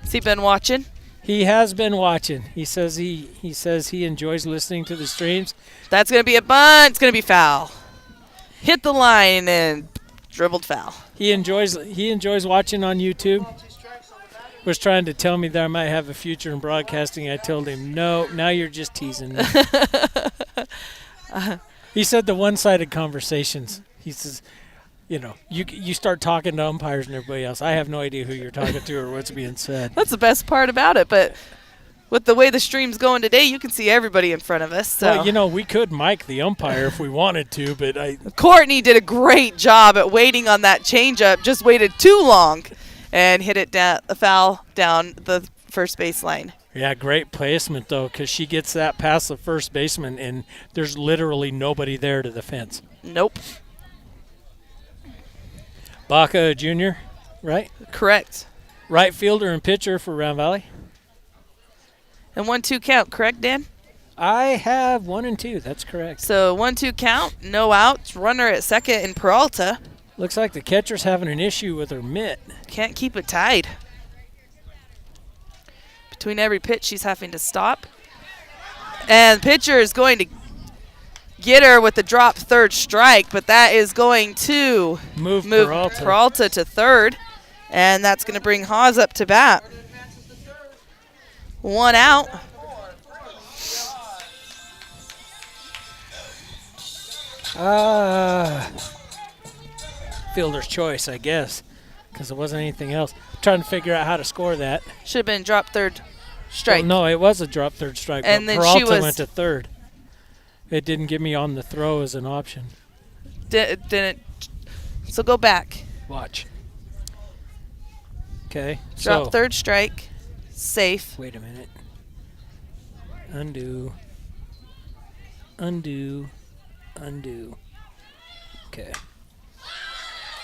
Has he been watching? He has been watching. He says he enjoys listening to the streams. That's going to be a bunt. It's going to be foul. Hit the line and dribbled foul. He enjoys watching on YouTube. Was trying to tell me that I might have a future in broadcasting. I told him, no, now you're just teasing me. He said the one-sided conversations. He says, you start talking to umpires and everybody else. I have no idea who you're talking to or what's being said. That's the best part about it, but with the way the stream's going today, you can see everybody in front of us. So. Well, we could mic the umpire if we wanted to, but Courtney did a great job at waiting on that changeup, just waited too long and hit it a foul down the first base line. Yeah, great placement, though, because she gets that past the first baseman, and there's literally nobody there to the fence. Nope. Baca Jr., right? Correct. Right fielder and pitcher for Round Valley. And 1-2 count, correct, Dan? I have 1 and 2. That's correct. So 1-2 count, no outs, runner at second in Peralta. Looks like the catcher's having an issue with her mitt. Can't keep it tied. Between every pitch, she's having to stop. And the pitcher is going to get her with the drop third strike, but that is going to move Peralta to third. And that's going to bring Haas up to bat. 1 out. Fielder's choice, I guess, because there wasn't anything else. Trying to figure out how to score that. Should have been drop third strike. Well, no, it was a drop third strike, and but then Peralta went to third. It didn't give me on the throw as an option. Didn't. So go back. Watch. Okay. Drop third strike. Safe. Wait a minute. Undo. Undo. Undo. Okay.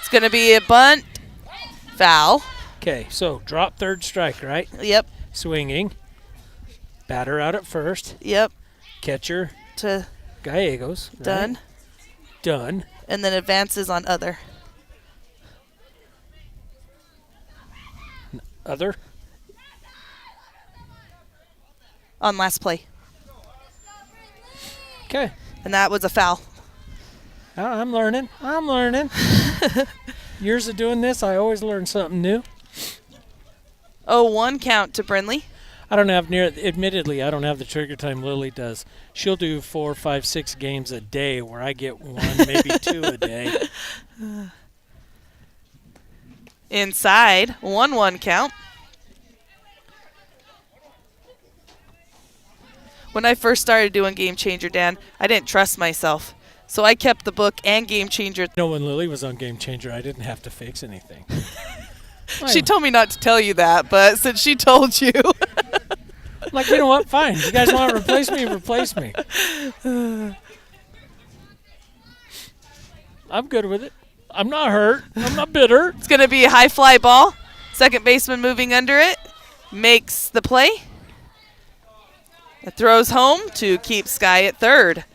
It's going to be a bunt. Foul. Okay, so drop third strike, right? Yep. Swinging. Batter out at first. Yep. Catcher. To Gallegos. Right? done. Done. And then advances on other. Other. On last play. Okay. And that was a foul. Oh, I'm learning. Years of doing this, I always learn something new. 0-1 count to Brinley. Admittedly, I don't have the trigger time Lily does. She'll do 4, 5, 6 games a day where I get 1, maybe 2 a day. Inside, 1-1 count. When I first started doing Game Changer, Dan, I didn't trust myself. So I kept the book and Game Changer. When Lily was on Game Changer, I didn't have to fix anything. She told me not to tell you that, but since she told you. Like, you know what? Fine. You guys want to replace me? Replace me. I'm good with it. I'm not hurt. I'm not bitter. It's going to be a high fly ball. Second baseman moving under it. Makes the play. It throws home to keep Sky at third.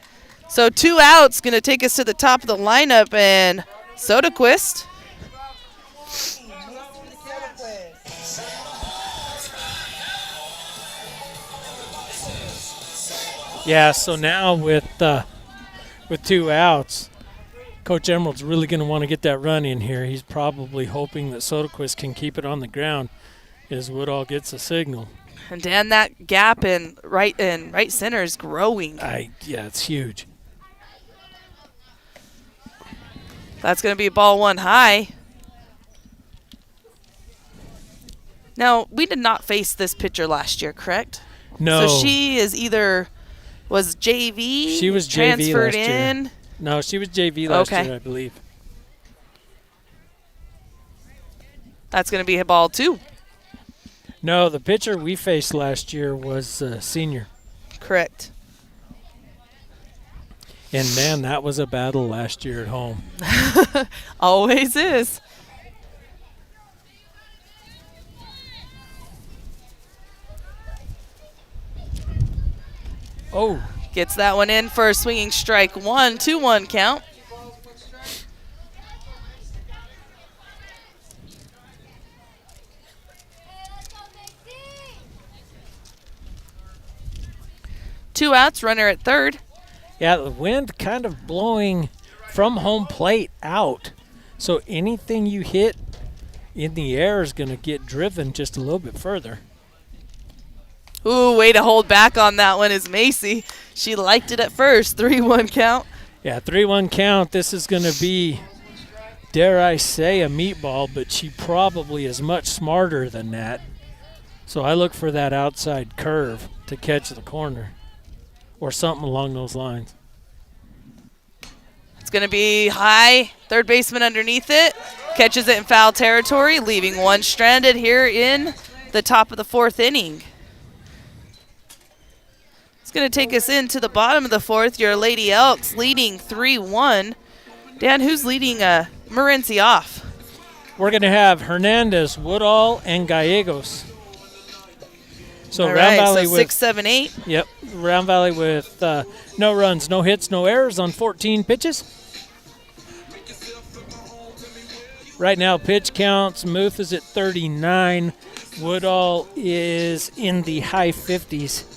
So 2 outs, going to take us to the top of the lineup, and Soderquist. Yeah, so now with 2 outs, Coach Emerald's really going to want to get that run in here. He's probably hoping that Soderquist can keep it on the ground as Woodall gets a signal. And Dan, that gap in right center is growing. Yeah, it's huge. That's going to be ball 1 high. Now, we did not face this pitcher last year, correct? No. So she is was JV? She was JV transferred last in? year. No, she was JV last year, I believe. That's going to be a ball 2. No, the pitcher we faced last year was senior. Correct. And, man, that was a battle last year at home. Always is. Oh, Gets that one in for a swinging strike one, 2-1 count. Two outs, runner at third. Yeah, the wind kind of blowing from home plate out. So anything you hit in the air is going to get driven just a little bit further. Ooh, way to hold back on that one is Macy. She liked it at first. 3-1 count. Yeah, 3-1 count. This is going to be, dare I say, a meatball, but she probably is much smarter than that. So I look for that outside curve to catch the corner or something along those lines. It's going to be high. Third baseman underneath it. Catches it in foul territory, leaving one stranded here in the top of the fourth inning. Going to take us into the bottom of the fourth. Your Lady Elks leading 3-1. Dan, who's leading Morenci off? We're going to have Hernandez, Woodall, and Gallegos. So All Round right, Valley so with 6, 7, 8. Yep, Round Valley with no runs, no hits, no errors on 14 pitches. Right now, pitch counts. Muth is at 39. Woodall is in the high 50s.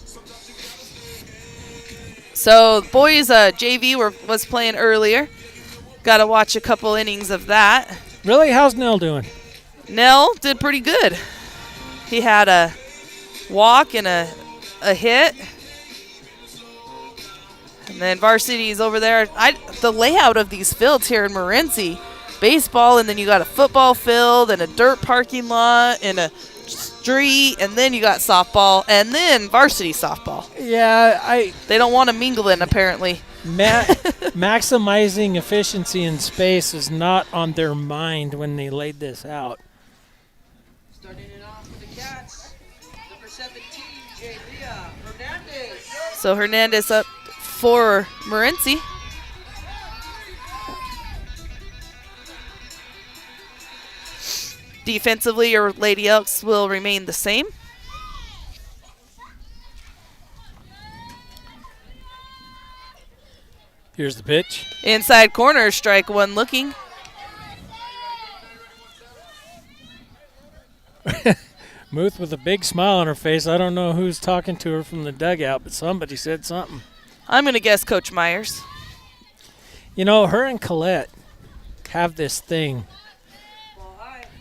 So boys, JV was playing earlier. Got to watch a couple innings of that. Really? How's Nell doing? Nell did pretty good. He had a walk and a hit. And then varsity's over there. The layout of these fields here in Morenci, baseball, and then you got a football field and a dirt parking lot and a street, and then you got softball, and then varsity softball. Yeah, They don't want to mingle in, apparently. Maximizing efficiency in space is not on their mind when they laid this out. Starting it off with the Cats. Number 17, Hernandez. So Hernandez up for Morenci. Defensively, your Lady Elks will remain the same. Here's the pitch. Inside corner, strike one looking. Muth with a big smile on her face. I don't know who's talking to her from the dugout, but somebody said something. I'm going to guess Coach Myers. You know, her and Colette have this thing.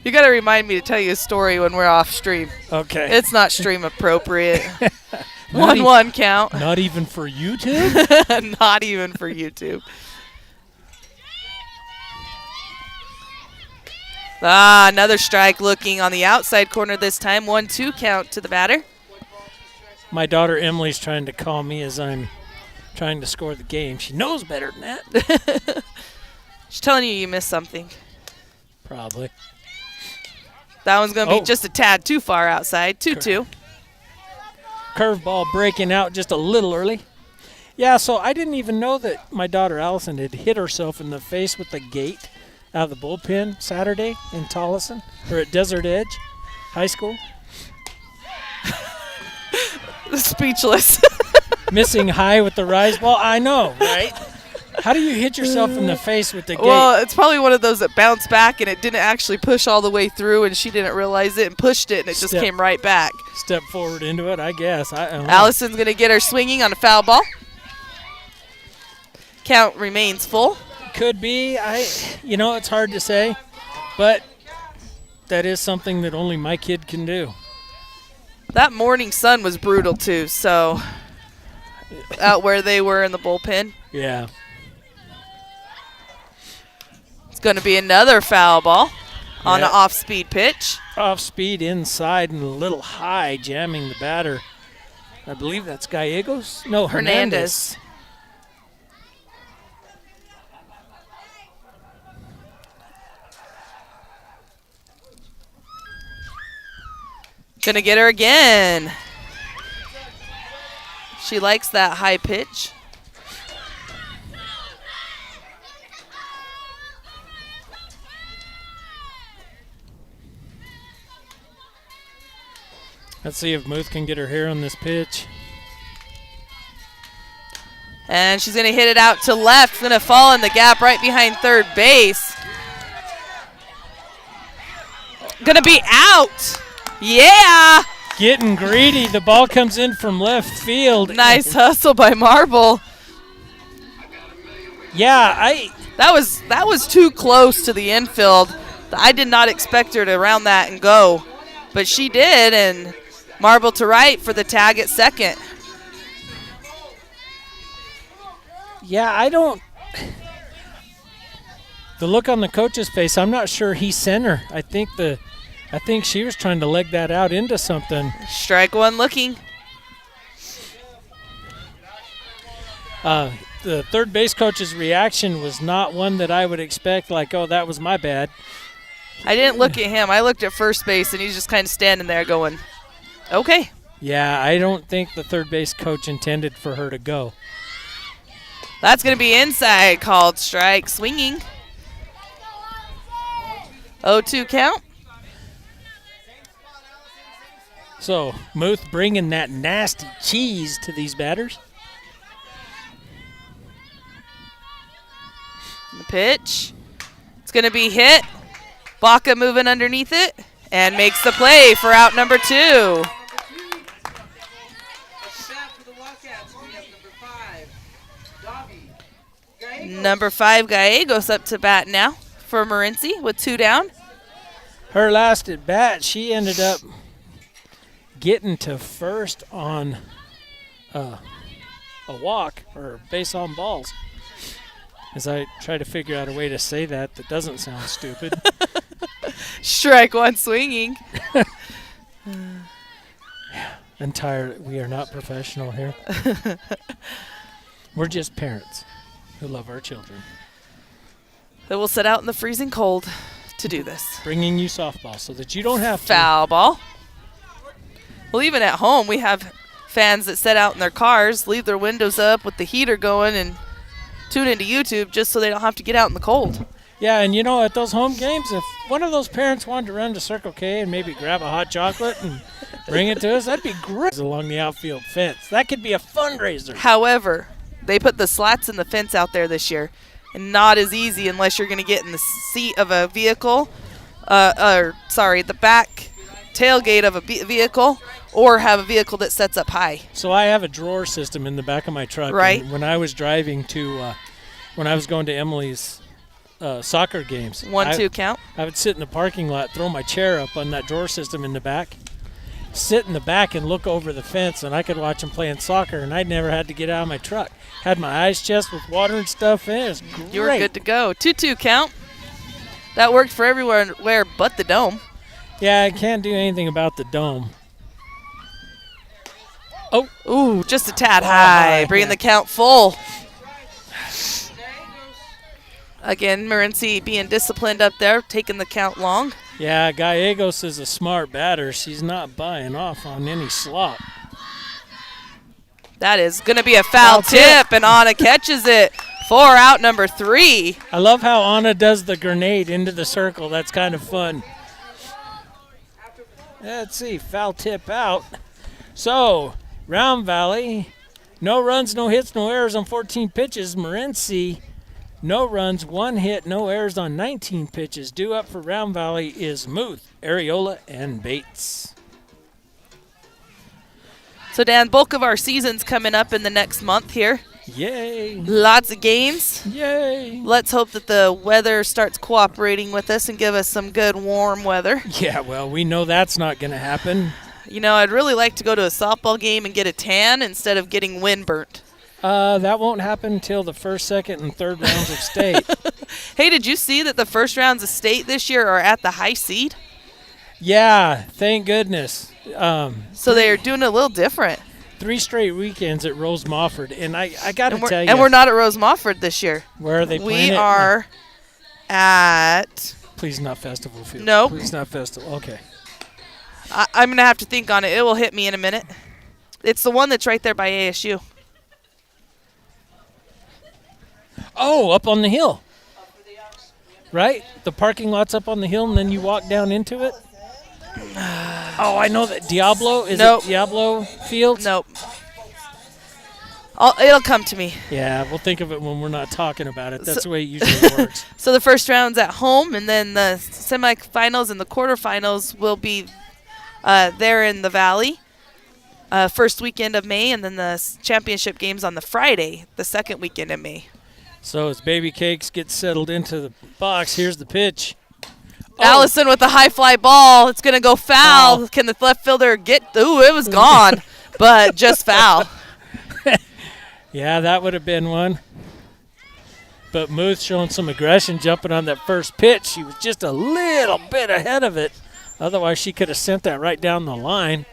You got to remind me to tell you a story when we're off stream. Okay. It's not stream appropriate. 1-1 count. Not even for YouTube? Not even for YouTube. Another strike looking on the outside corner this time. 1-2 count to the batter. My daughter Emily's trying to call me as I'm trying to score the game. She knows better than that. She's telling you missed something. Probably. That one's going to be just a tad too far outside. 2-2. Curveball breaking out just a little early. Yeah, so I didn't even know that my daughter Allison had hit herself in the face with the gate out of the bullpen Saturday in Tolleson, or at Desert Edge High School. Speechless. Missing high with the rise ball. I know, right? How do you hit yourself in the face with the gate? Well, it's probably one of those that bounced back and it didn't actually push all the way through, and she didn't realize it and pushed it, and it just came right back. Step forward into it, I guess. I don't know. Allison's going to get her swinging on a foul ball. Count remains full. Could be. It's hard to say, but that is something that only my kid can do. That morning sun was brutal too, so out where they were in the bullpen. Yeah. It's going to be another foul ball on an off-speed pitch. Off speed inside and a little high, jamming the batter. I believe that's Gallegos? No, Hernandez. Gonna get her again. She likes that high pitch. Let's see if Muth can get her hair on this pitch. And she's going to hit it out to left. Going to fall in the gap right behind third base. Going to be out. Yeah. Getting greedy. The ball comes in from left field. Nice hustle by Marble. Yeah, That was too close to the infield. I did not expect her to round that and go. But she did, and Marble to right for the tag at second. Yeah, I don't. The look on the coach's face, I'm not sure he sent her. I think she was trying to leg that out into something. Strike one looking. The third base coach's reaction was not one that I would expect, like, oh, that was my bad. I didn't look at him. I looked at first base, and he's just kind of standing there going, okay. Yeah, I don't think the third base coach intended for her to go. That's going to be inside, called strike, swinging. 0-2 count. So, Muth bringing that nasty cheese to these batters. The pitch. It's going to be hit. Baca moving underneath it and makes the play for out number 2. At the bat for the Wildcats, we have number 5, Dobby. Number 5, Gallegos up to bat now for Morenci with 2 down. Her last at bat, she ended up getting to first on a walk or base on balls. As I try to figure out a way to say that doesn't sound stupid. Strike one swinging. We are not professional here. We're just parents who love our children. That will sit out in the freezing cold to do this. Bringing you softball so that you don't have to. Foul ball. Well, even at home, we have fans that sit out in their cars, leave their windows up with the heater going, and tune into YouTube just so they don't have to get out in the cold. Yeah, and at those home games, if one of those parents wanted to run to Circle K and maybe grab a hot chocolate and bring it to us, that'd be great. Along the outfield fence. That could be a fundraiser. However, they put the slats in the fence out there this year, and not as easy unless you're going to get in the seat of a vehicle, the back tailgate of a vehicle, or have a vehicle that sets up high. So I have a drawer system in the back of my truck. Right. And when I was driving when I was going to Emily's soccer games. 1-2 count. I would sit in the parking lot, throw my chair up on that drawer system in the back, sit in the back and look over the fence, and I could watch them playing soccer, and I never had to get out of my truck. Had my ice chest with water and stuff in it. It was great. You were good to go. 2-2 count. That worked for everywhere but the dome. Yeah, I can't do anything about the dome. Oh. Ooh, just a tad high, bringing the count full. Again, Morenci being disciplined up there, taking the count long. Yeah, Gallegos is a smart batter. She's not buying off on any slop. That is going to be a foul tip, and Anna catches it for out number 3. I love how Anna does the grenade into the circle. That's kind of fun. Let's see, foul tip out. So, Round Valley, no runs, no hits, no errors on 14 pitches. Morenci, no runs, 1 hit, no errors on 19 pitches. Due up for Round Valley is Muth, Areola, and Bates. So, Dan, bulk of our season's coming up in the next month here. Yay. Lots of games. Yay. Let's hope that the weather starts cooperating with us and give us some good warm weather. Yeah, well, we know that's not going to happen. I'd really like to go to a softball game and get a tan instead of getting windburnt. That won't happen until the first, second, and third rounds of state. Hey, did you see that the first rounds of state this year are at the high seed? Yeah, thank goodness. So they are doing it a little different. 3 straight weekends at Rose Mofford, and I got to tell you. And we're not at Rose Mofford this year. Where are they playing We are at... Please not Festival Field. Nope. Please not Festival. Okay. I'm going to have to think on it. It will hit me in a minute. It's the one that's right there by ASU. Oh, up on the hill. Right? The parking lot's up on the hill, and then you walk down into it? Oh, I know that. Diablo? Is Nope. it Diablo Fields? Nope. It'll come to me. Yeah, we'll think of it when we're not talking about it. That's the way it usually works. So the first round's at home, and then the semifinals and the quarterfinals will be there in the Valley. First weekend of May, and then the championship games on the Friday, the second weekend in May. So as Baby Cakes get settled into the box, here's the pitch. Allison with the high fly ball. It's going to go foul. Foul. Can the left fielder get? Ooh, it was gone, but just foul. Yeah, that would have been one. But Muth showing some aggression, jumping on that first pitch. She was just a little bit ahead of it. Otherwise, she could have sent that right down the line.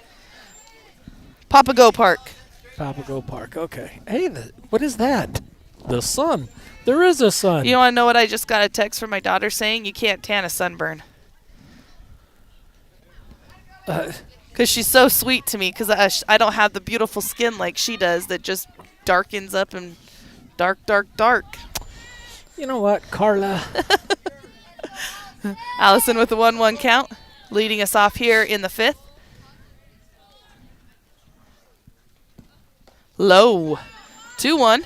Papago Park. Papago Park, okay. Hey, what is that? The sun. There is a sun. You want to know what I just got a text from my daughter saying? You can't tan a sunburn. Because she's so sweet to me, because I don't have the beautiful skin like she does that just darkens up and dark. You know what, Carla? Allison with the 1-1 count, leading us off here in the fifth. Low. 2-1.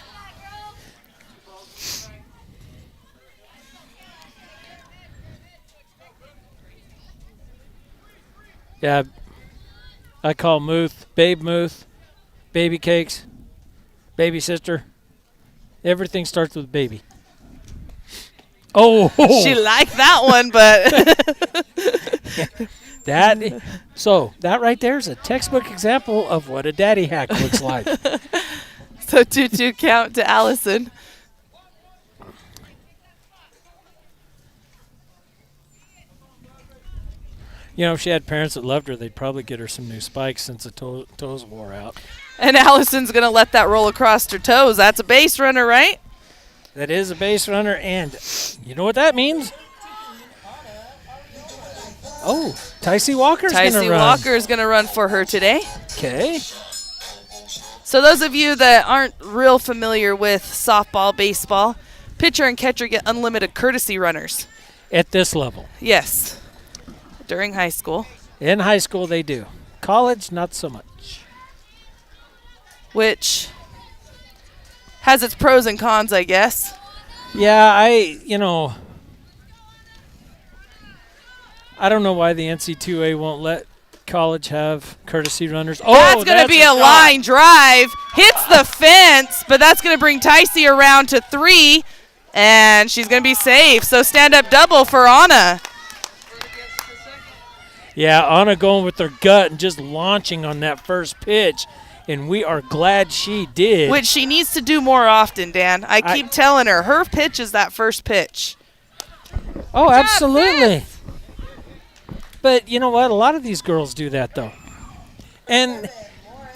Yeah, I call Muth, Babe Muth, Baby Cakes, Baby Sister. Everything starts with baby. Oh! She liked that one, but... That right there is a textbook example of what a daddy hack looks like. So 2-2 count to Allison. You know, if she had parents that loved her, they'd probably get her some new spikes since the toes wore out. And Allison's going to let that roll across her toes. That's a base runner, right? That is a base runner, and you know what that means? Oh, Tycee Walker's going to run. Tycee Walker is going to run for her today. Okay. So those of you that aren't real familiar with softball, baseball, pitcher and catcher get unlimited courtesy runners. At this level. Yes. During high school. In high school, they do. College, not so much. Which has its pros and cons, I guess. Yeah, I don't know why the NC2A won't let college have courtesy runners. Oh, that's going to be a line drive. Hits the fence, but that's going to bring Tycee around to 3, and she's going to be safe. So stand-up double for Anna. Yeah, Anna going with her gut and just launching on that first pitch, and we are glad she did. Which she needs to do more often, Dan. I keep telling her. Her pitch is that first pitch. Oh, absolutely. But you know what? A lot of these girls do that, though. And,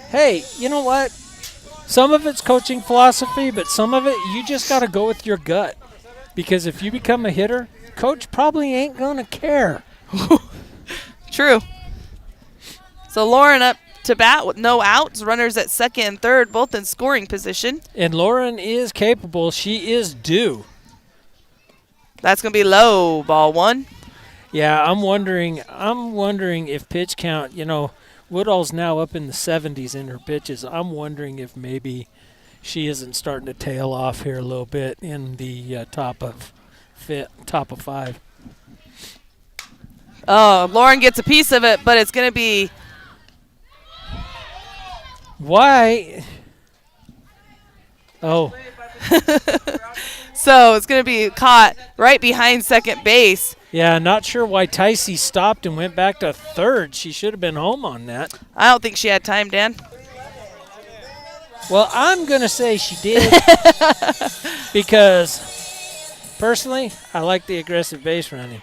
hey, you know what? Some of it's coaching philosophy, but some of it, you just got to go with your gut. Because if you become a hitter, coach probably ain't going to care. True. So Lauren up to bat with no outs. Runners at second and third, both in scoring position. And Lauren is capable. She is due. That's going to be low, ball 1. Yeah, I'm wondering if pitch count, Woodall's now up in the 70s in her pitches. I'm wondering if maybe she isn't starting to tail off here a little bit in the top of 5. Oh, Lauren gets a piece of it, but it's going to be... Why? Oh. So it's going to be caught right behind second base. Yeah, not sure why Tycee stopped and went back to third. She should have been home on that. I don't think she had time, Dan. Well, I'm going to say she did because, personally, I like the aggressive base running.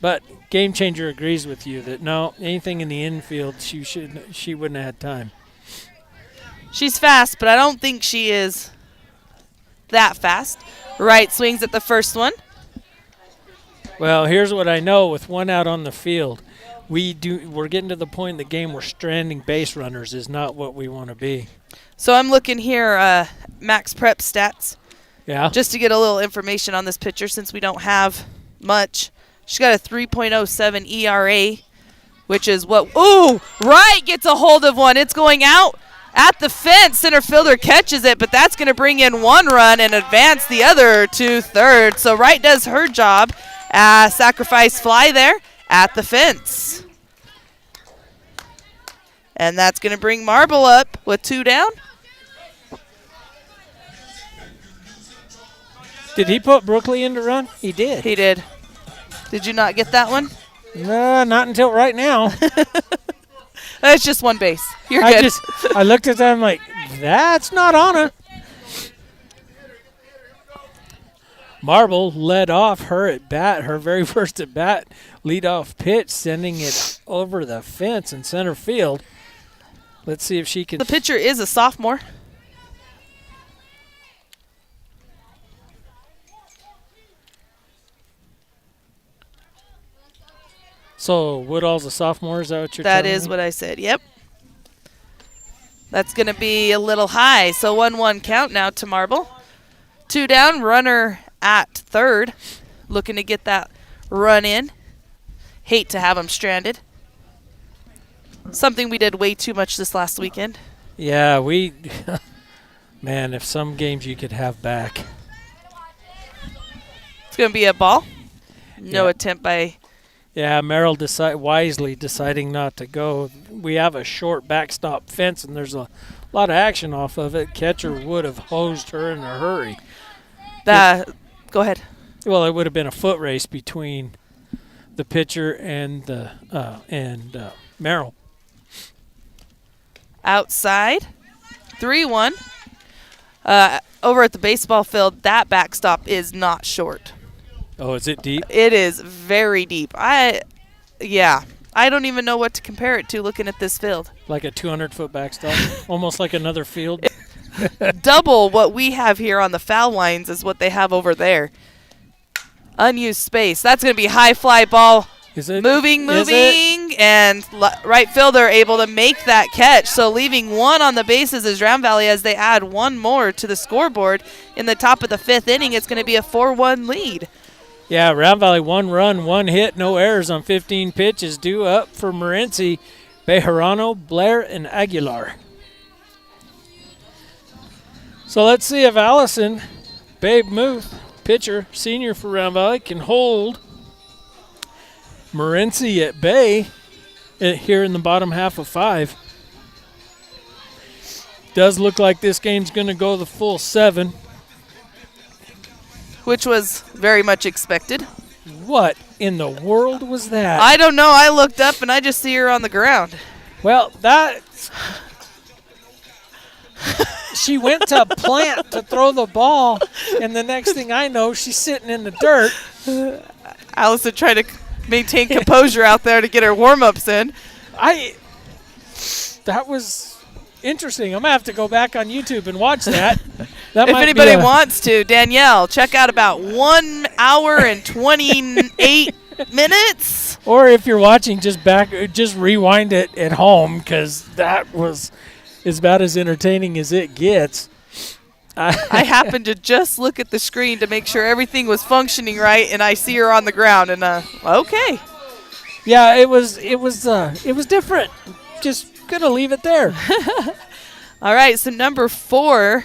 But Game Changer agrees with you that, no, anything in the infield, she wouldn't have had time. She's fast, but I don't think she is that fast. Right swings at the first one. Well, here's what I know. With one out on the field, we're getting to the point in the game where stranding base runners is not what we want to be. So I'm looking here, Max Prep stats. Yeah. Just to get a little information on this pitcher since we don't have much. She's got a 3.07 ERA, which is what... Ooh, right gets a hold of one. It's going out. At the fence, center fielder catches it, but that's going to bring in 1 run and advance the other to third. So Wright does her job. Sacrifice fly there at the fence. And that's going to bring Marble up with 2 down. Did he put Brooklyn in to run? He did. He did. Did you not get that one? No, not until right now. It's just 1 base. You're good. I looked at that, I'm like, that's not Anna. Marble led off her at bat, her very first at bat, leadoff pitch, sending it over the fence in center field. Let's see if she can. The pitcher is a sophomore. So Woodall's a sophomore, is that what you're That telling is me? what I said, yep. That's going to be a little high. So 1-1 count now to Marble. 2 down, runner at third. Looking to get that run in. Hate to have him stranded. Something we did way too much this last weekend. Yeah, man, if some games you could have back. It's going to be a ball. No Yeah. attempt by... Yeah, Merrill wisely deciding not to go. We have a short backstop fence, and there's a lot of action off of it. Catcher would have hosed her in a hurry. Go ahead. Well, it would have been a foot race between the pitcher and Merrill. Outside. 3-1. Over at the baseball field, that backstop is not short. Oh, is it deep? It is very deep. I don't even know what to compare it to looking at this field. Like a 200-foot backstop? Almost like another field? Double what we have here on the foul lines is what they have over there. Unused space. That's going to be high fly ball. Is it? Moving, Is it? and right fielder able to make that catch. So leaving 1 on the bases is Round Valley as they add 1 more to the scoreboard. In the top of the 5th inning, it's going to be a 4-1 lead. Yeah, Round Valley 1 run, 1 hit, no errors on 15 pitches. Due up for Morenci, Bejarano, Blair, and Aguilar. So let's see if Allison, Babe Muth, pitcher, senior for Round Valley, can hold Morenci at bay here in the bottom half of 5. Does look like this game's going to go the full 7. Which was very much expected. What in the world was that? I don't know. I looked up and I just see her on the ground. Well, she went to plant to throw the ball, and the next thing I know, she's sitting in the dirt. Allison tried to maintain composure out there to get her warm-ups in. That was interesting. I'm going to have to go back on YouTube and watch that. If anybody wants to, Danielle, check out about 1 hour and 28 minutes. Or if you're watching, just rewind it at home, because that was about as entertaining as it gets. I happened to just look at the screen to make sure everything was functioning right, and I see her on the ground, and okay. Yeah, it was different. Just gonna leave it there. All right, so number 4,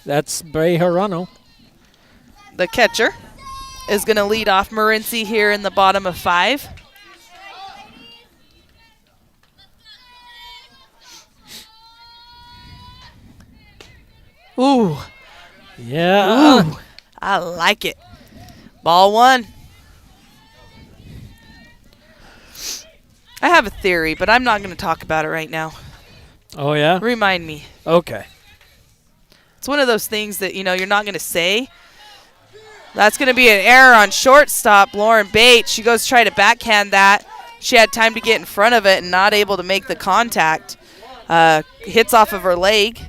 that's Bejarano. the catcher, is going to lead off Morenci here in the bottom of 5. Ooh. Yeah. Ooh. I like it. Ball 1. I have a theory, but I'm not going to talk about it right now. Oh, yeah? Remind me. Okay. It's one of those things that, you're not going to say. That's going to be an error on shortstop, Lauren Bates. She goes to try to backhand that. She had time to get in front of it and not able to make the contact. Hits off of her leg.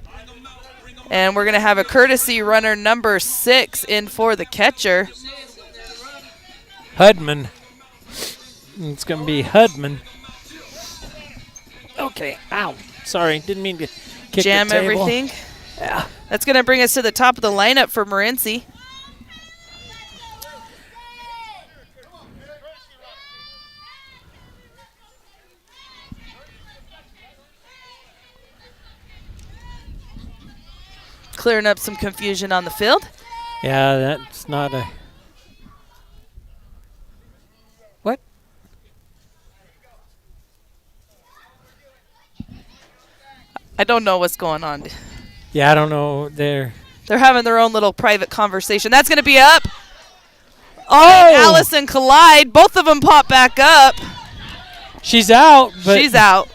And we're going to have a courtesy runner number 6 in for the catcher. Hudman. It's going to be Hudman. Okay. Ow. Sorry. Didn't mean to kick Jam the table. everything. Yeah. That's going to bring us to the top of the lineup for Morenci. clearing up some confusion on the field. Yeah, that's not a... What? I don't know what's going on. Yeah, I don't know. They're having their own little private conversation. That's going to be up. Oh! Allison collide. Both of them pop back up. She's out. But she's out.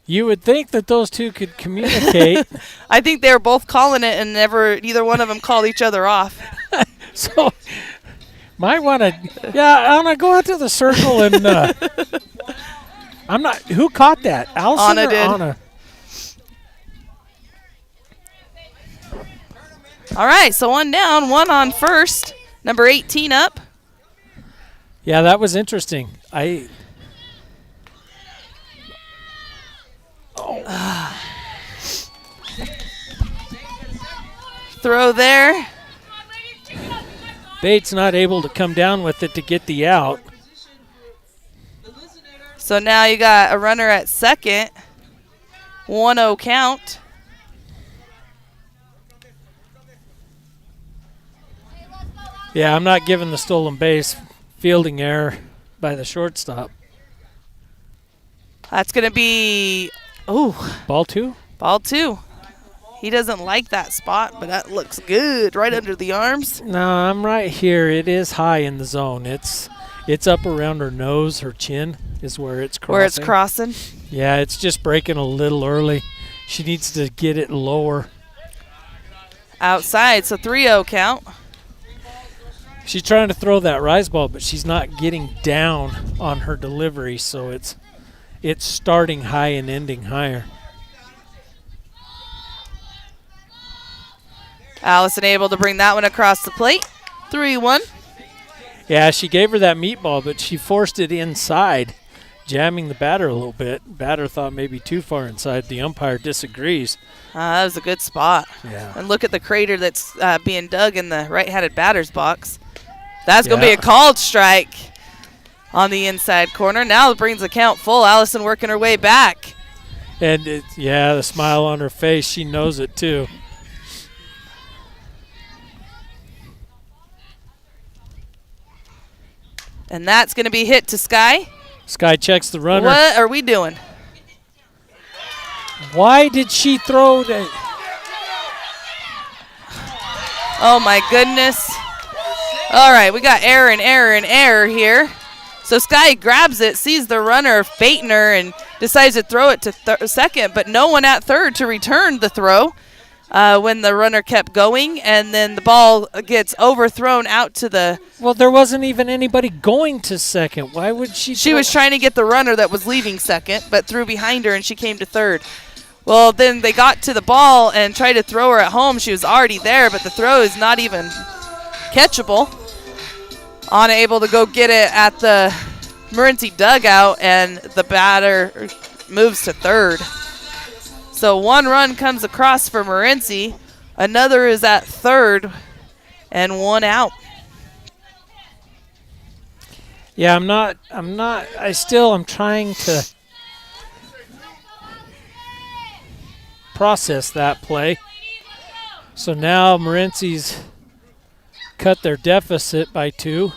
You would think that those two could communicate. I think they were both calling it, and neither one of them called each other off. So, might want to. Yeah, Anna, go out to the circle and. I'm not. Who caught that? Allison Anna or did. Anna? All right, so one down, one on first. Number 18 up. Yeah, that was interesting. Throw there. Bates not able to come down with it to get the out. So now you got a runner at second. 1-0 count. Yeah, I'm not giving the stolen base. Fielding error by the shortstop. That's going to be, Ball two? Ball two. He doesn't like that spot, but that looks good right under the arms. No, I'm right here. It is high in the zone. It's up around her nose, her chin is where it's crossing. Where it's crossing? Yeah, it's just breaking a little early. She needs to get it lower. Outside, so 3-0 count. She's trying to throw that rise ball, but she's not getting down on her delivery, so it's starting high and ending higher. Allison able to bring that one across the plate. 3-1. Yeah, she gave her that meatball, but she forced it inside, jamming the batter a little bit. Batter thought maybe too far inside. The umpire disagrees. That was a good spot. Yeah. And look at the crater that's being dug in the right-handed batter's box. That's going to be a called strike on the inside corner. Now it brings the count full. Allison working her way back. And, the smile on her face, she knows it too. And that's going to be hit to Sky. Sky checks the runner. What are we doing? Why did she throw that? Oh, my goodness. All right, we got error and error and error here. So Sky grabs it, sees the runner baiting her, and decides to throw it to second, but no one at third to return the throw when the runner kept going, and then the ball gets overthrown out to the... Well, there wasn't even anybody going to second. Why would she... She was trying to get the runner that was leaving second, but threw behind her, and she came to third. Well, then they got to the ball and tried to throw her at home. She was already there, but the throw is not even catchable. Anna able to go get it at the Morenci dugout, and the batter moves to third. So one run comes across for Morenci. Another is at third, and one out. Yeah, I'm trying to process that play. So now Morenci's cut their deficit by 2.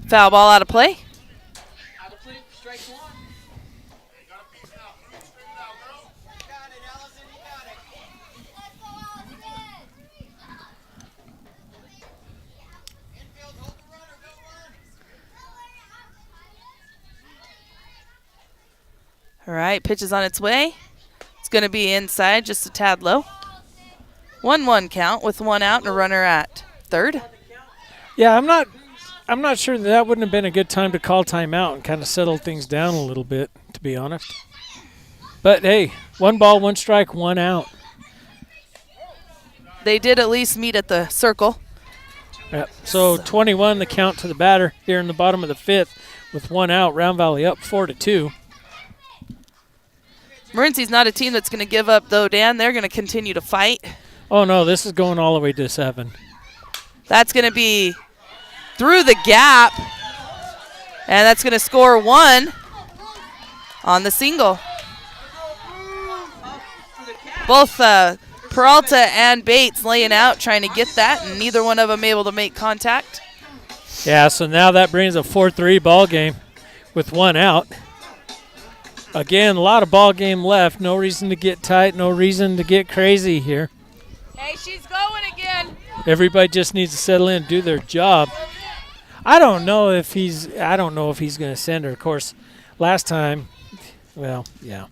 Foul ball out of play. Out of play, strike one. All right, pitch is on its way. It's going to be inside, just a tad low. 1-1 count with one out and a runner at third. Yeah, I'm not sure that wouldn't have been a good time to call timeout and kind of settle things down a little bit, to be honest. But hey, 1 ball, 1 strike, 1 out. They did at least meet at the circle. Yep. So 21 the count to the batter here in the bottom of the 5th with 1 out. Round Valley up 4-2. Morenci's not a team that's going to give up, though, Dan. They're going to continue to fight. Oh, no, this is going all the way to 7. That's going to be through the gap, and that's going to score 1. on the single. Both Peralta and Bates laying out, trying to get that, and neither one of them able to make contact. Yeah, so now that brings a 4-3 ball game with one out. Again, a lot of ball game left. No reason to get tight. No reason to get crazy here. Hey, she's going again. Everybody just needs to settle in and do their job. I don't know if he's going to send her. Of course, last time, well, yeah.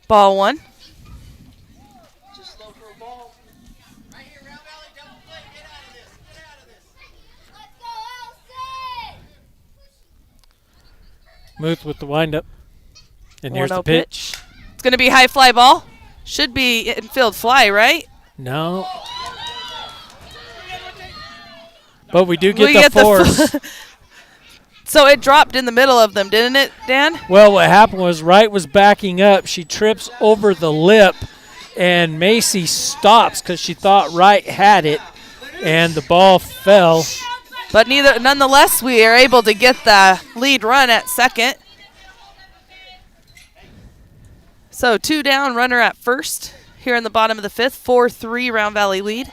Ball one. Just slow for a ball. Muth with the windup. And here's the 1-0 pitch. It's going to be high fly ball. Should be infield fly, right? No. But we do get We the get the force. So it dropped in the middle of them, didn't it, Dan? Well, what happened was Wright was backing up. She trips over the lip, and Macy stops because she thought Wright had it, and the ball fell. But nonetheless, we are able to get the lead run at second. So 2 down, runner at first here in the bottom of the 5th. 4-3 Round Valley lead.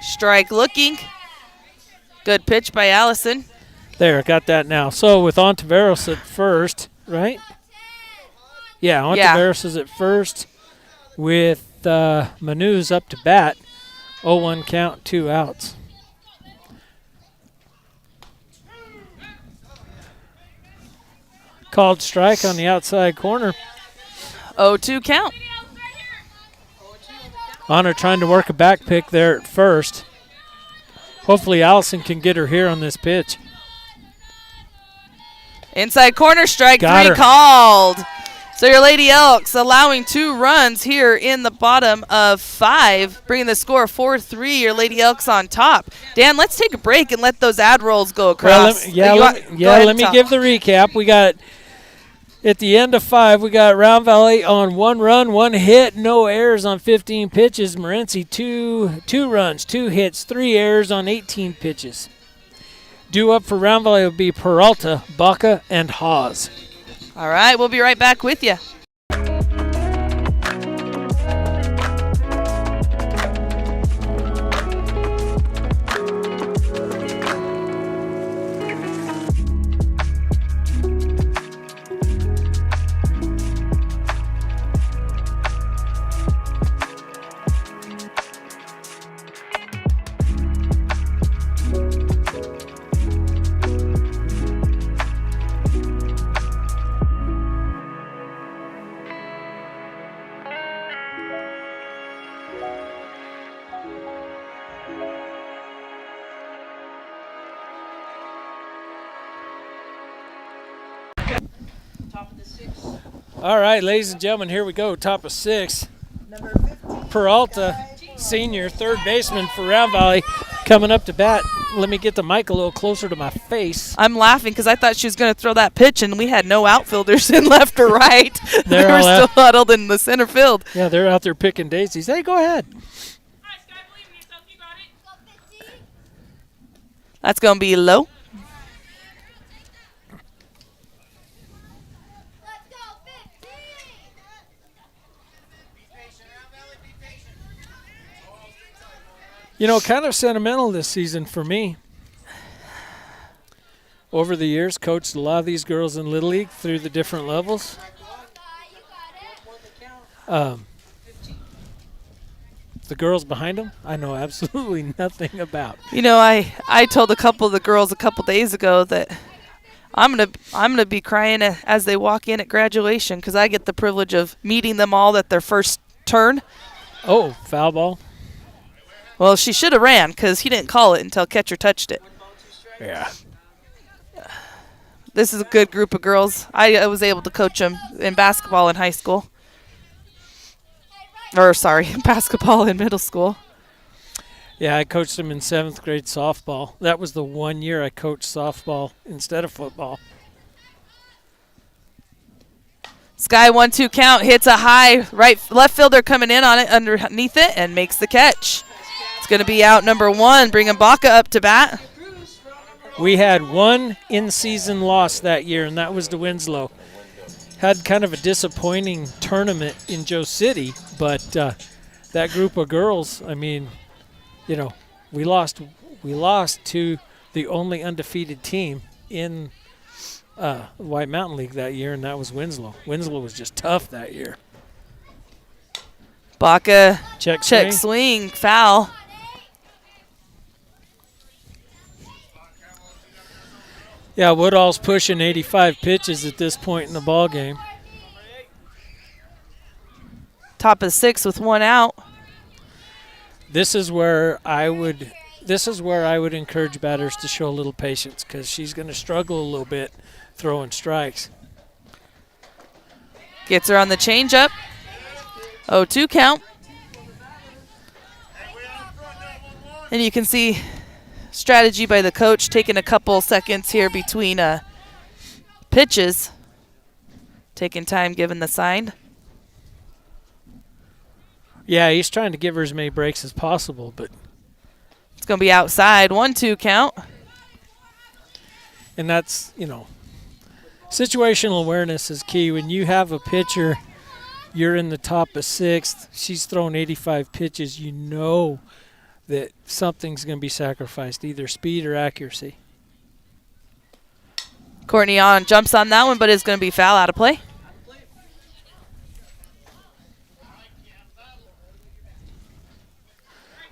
Strike looking. Good pitch by Allison. There, got that now. So with Ontiveros at first, right? Yeah, Ontiveros is at first with Manuz up to bat. 0-1 count, 2 outs. Called strike on the outside corner. 0-2 count. Honor trying to work a back pick there at first. Hopefully Allison can get her here on this pitch. Inside corner, strike Got 3 her. called. So your Lady Elks allowing 2 runs here in the bottom of 5, bringing the score 4-3. Your Lady Elks on top. Dan, let's take a break and let those ad rolls go across. Let me give the recap. We got at the end of 5, we got Round Valley on 1 run, 1 hit, no errors on 15 pitches. Morenci 2 runs, 2 hits, 3 errors on 18 pitches. Due up for Round Valley will be Peralta, Baca, and Haas. All right, we'll be right back with you. Top of the 6th. All right, ladies and gentlemen, here we go. Top of 6. Peralta, senior, third baseman for Round Valley, coming up to bat. Let me get the mic a little closer to my face. I'm laughing because I thought she was going to throw that pitch, and we had no outfielders in left or right. They were still huddled in the center field. Yeah, they're out there picking daisies. Hey, go ahead. That's going to be low. You know, kind of sentimental this season for me. Over the years, coached a lot of these girls in Little League through the different levels. The girls behind them, I know absolutely nothing about. You know, I told a couple of the girls a couple days ago that I'm gonna be crying as they walk in at graduation because I get the privilege of meeting them all at their first turn. Oh, foul ball. Well, she should have ran because he didn't call it until catcher touched it. Yeah. This is a good group of girls. I was able to coach them in basketball in high school. Or, sorry, basketball in middle school. Yeah, I coached them in 7th grade softball. That was the 1 year I coached softball instead of football. Sky 1-2 count, hits a high left fielder coming in on it underneath it and makes the catch. It's going to be out number 1, bringing Baca up to bat. We had one in-season loss that year, and that was to Winslow. Had kind of a disappointing tournament in Joe City, but that group of girls, I mean, you know, we lost to the only undefeated team in White Mountain League that year, and that was Winslow. Winslow was just tough that year. Baca Check swing, foul. Yeah, Woodall's pushing 85 pitches at this point in the ball game. Top of 6 with 1 out. This is where I would encourage batters to show a little patience, because she's going to struggle a little bit throwing strikes. Gets her on the changeup. 0-2 count. And you can see strategy by the coach, taking a couple seconds here between pitches. Taking time, giving the sign. Yeah, he's trying to give her as many breaks as possible, but it's going to be outside. 1-2 count. And that's, you know, situational awareness is key. When you have a pitcher, you're in the top of 6th, she's thrown 85 pitches, you know that something's going to be sacrificed, either speed or accuracy. Courtney jumps on that one, but it's going to be foul, out of play.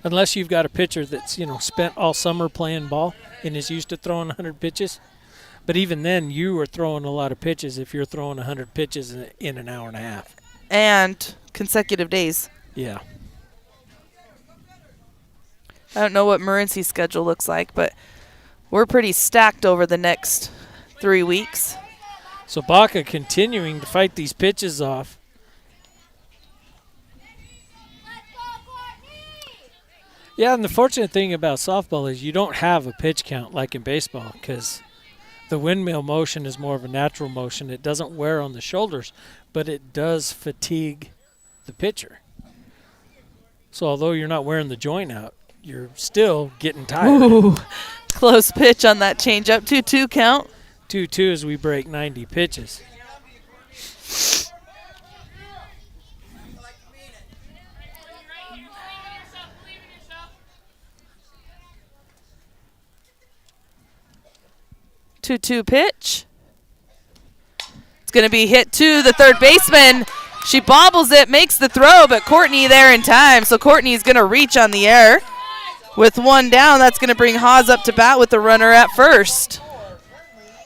Unless you've got a pitcher that's, you know, spent all summer playing ball and is used to throwing 100 pitches. But even then, you are throwing a lot of pitches if you're throwing 100 pitches in an hour and a half. And consecutive days. Yeah. I don't know what Morenci's schedule looks like, but we're pretty stacked over the next 3 weeks. So Baca continuing to fight these pitches off. Yeah, and the fortunate thing about softball is you don't have a pitch count like in baseball, because the windmill motion is more of a natural motion. It doesn't wear on the shoulders, but it does fatigue the pitcher. So although you're not wearing the joint out, you're still getting tired. Ooh, close pitch on that changeup. 2-2 count. 2-2 as we break 90 pitches. Two pitch. It's going to be hit to the third baseman. She bobbles it, makes the throw, but Courtney there in time. So Courtney's going to reach on the air. With 1 down, that's going to bring Haas up to bat with the runner at first.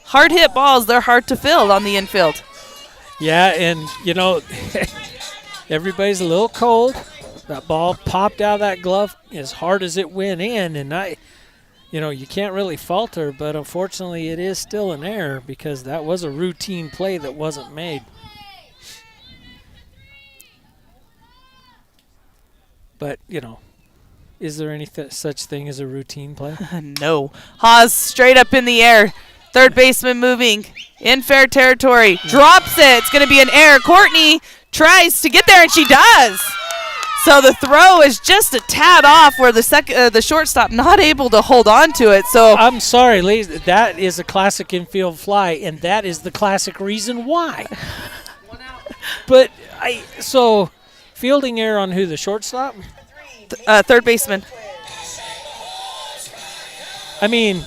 Hard hit balls, they're hard to fill on the infield. Yeah, and, you know, everybody's a little cold. That ball popped out of that glove as hard as it went in, and you know, you can't really fault her, but unfortunately it is still an error because that was a routine play that wasn't made. But, you know, is there any such thing as a routine play? No. Haas straight up in the air. Third baseman moving in fair territory. Drops it. It's going to be an error. Courtney tries to get there, and she does. So the throw is just a tad off where the shortstop not able to hold on to it. So I'm sorry, ladies. That is a classic infield fly, and that is the classic reason why. But so fielding error on who? The shortstop? Third baseman. I mean,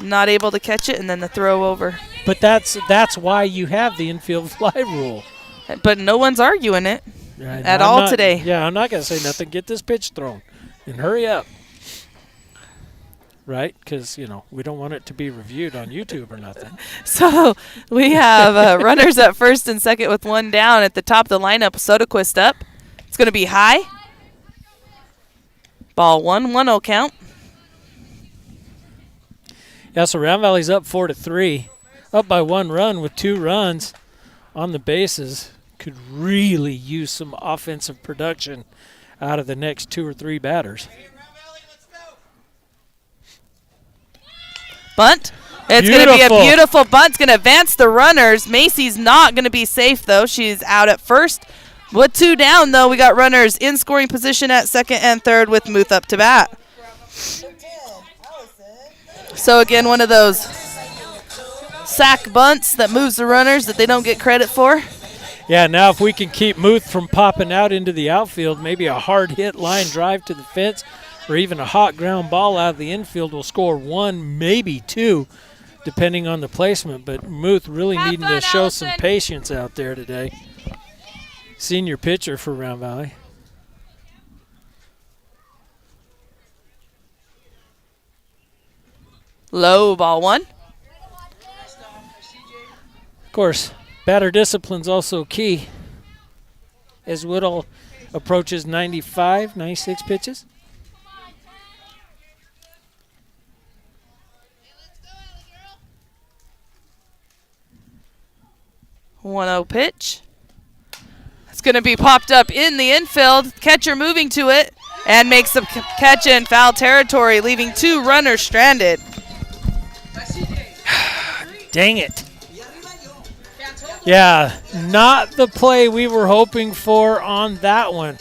not able to catch it, and then the throw over. But that's why you have the infield fly rule. But no one's arguing it. Right. At all today. Yeah, I'm not going to say nothing. Get this pitch thrown and hurry up. Right? Because, you know, we don't want it to be reviewed on YouTube or nothing. So we have runners at first and second with 1 down. At the top of the lineup, Soderquist up. It's going to be high. Ball 1-1-0 count. Yeah, so Round Valley's up 4-3. Up by 1 run with 2 runs on the bases. Could really use some offensive production out of the next 2 or 3 batters. Bunt. It's going to be a beautiful bunt. It's going to advance the runners. Macy's not going to be safe, though. She's out at first. With 2 down, though, we got runners in scoring position at second and third with Muth up to bat. So, again, one of those sack bunts that moves the runners that they don't get credit for. Yeah, now if we can keep Muth from popping out into the outfield, maybe a hard hit line drive to the fence or even a hot ground ball out of the infield will score 1, maybe 2, depending on the placement. But Muth really needing to show some patience out there today. Senior pitcher for Round Valley. Low ball 1. Of course, batter discipline's also key as Woodall approaches 95, 96 pitches. One 0 pitch. It's going to be popped up in the infield. Catcher moving to it and makes the catch in foul territory, leaving 2 runners stranded. Dang it. Yeah, not the play we were hoping for on that one.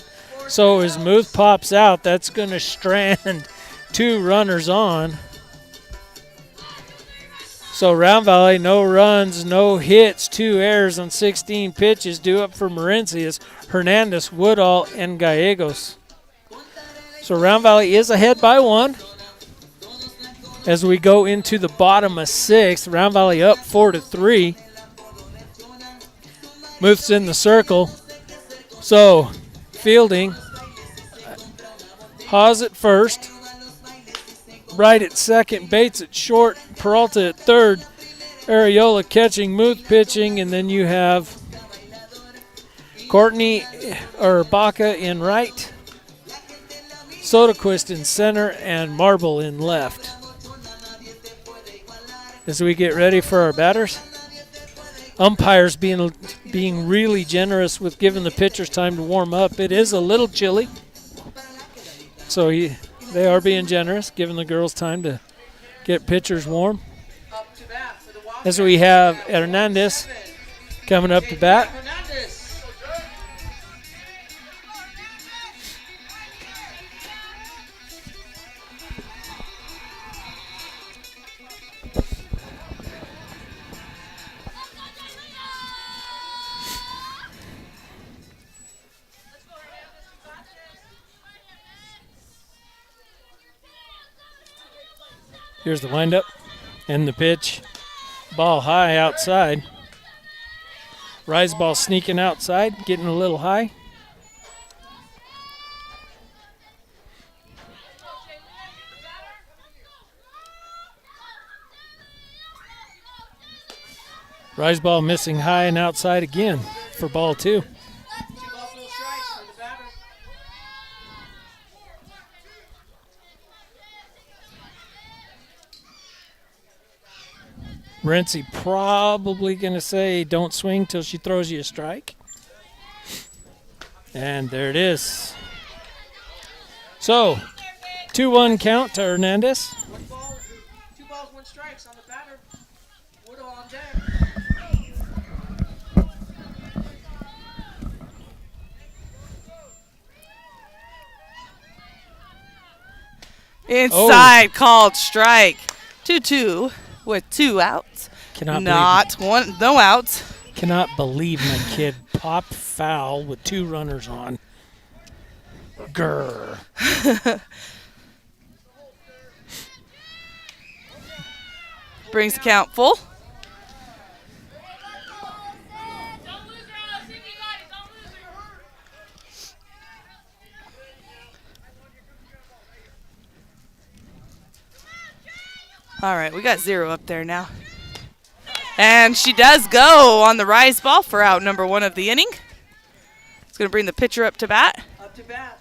So as Muth pops out, that's going to strand 2 runners on. So Round Valley, no runs, no hits, 2 errors on 16 pitches. Due up for Morenci is Hernandez, Woodall, and Gallegos. So Round Valley is ahead by 1. As we go into the bottom of 6th, Round Valley up 4-3. Muth's in the circle. So fielding, Haas at first. Right at second, Bates at short, Peralta at third, Areola catching, Muth pitching, and then you have Courtney or Baca in right, Soderquist in center, and Marble in left. As we get ready for our batters, umpires being really generous with giving the pitchers time to warm up. It is a little chilly, so they are being generous, giving the girls time to get pitchers warm. As we have Hernandez coming up to bat. Here's the windup and the pitch. Ball high outside. Rise ball sneaking outside, getting a little high. Rise ball missing high and outside again for ball 2. Morenci probably going to say don't swing till she throws you a strike. And there it is. So, 2-1 count to Hernandez. 1 ball, 2 balls, 1 strikes on the batter. Woodall on deck. Inside called strike. 2-2 with 2 outs. No outs. Cannot believe my kid popped foul with 2 runners on. Grr. Brings the count full. All right, we got 0 up there now. And she does go on the rise ball for out number 1 of the inning. It's going to bring the pitcher up to bat. Up to bat.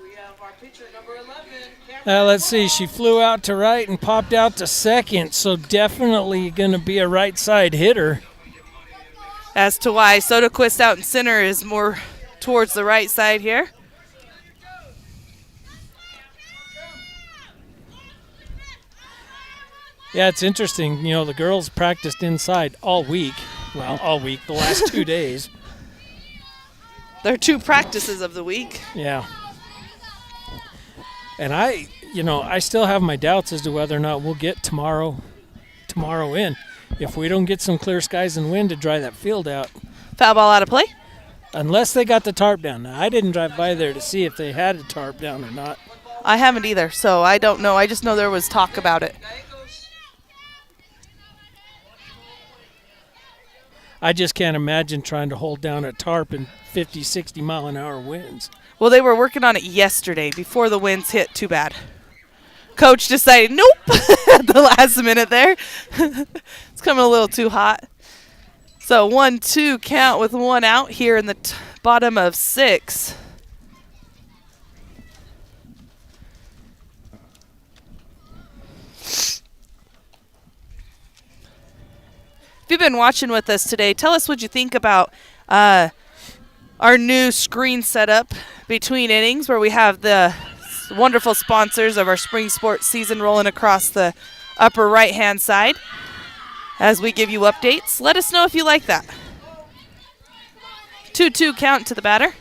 We have our pitcher, number 11. Let's see. She flew out to right and popped out to second, so definitely going to be a right side hitter. As to why Soderquist out in center is more towards the right side here. Yeah, it's interesting. You know, the girls practiced inside all week. Well, all week, the last 2 days. They're 2 practices of the week. Yeah. And I still have my doubts as to whether or not we'll get tomorrow in. If we don't get some clear skies and wind to dry that field out. Foul ball out of play. Unless they got the tarp down. Now, I didn't drive by there to see if they had a tarp down or not. I haven't either, so I don't know. I just know there was talk about it. I just can't imagine trying to hold down a tarp in 50, 60 mile an hour winds. Well, they were working on it yesterday before the winds hit too bad. Coach decided, nope, at the last minute there. It's coming a little too hot. So 1-2 count with 1 out here in the bottom of 6. If you've been watching with us today, tell us what you think about our new screen setup between innings, where we have the wonderful sponsors of our spring sports season rolling across the upper right-hand side as we give you updates. Let us know if you like that. 2-2 count to the batter.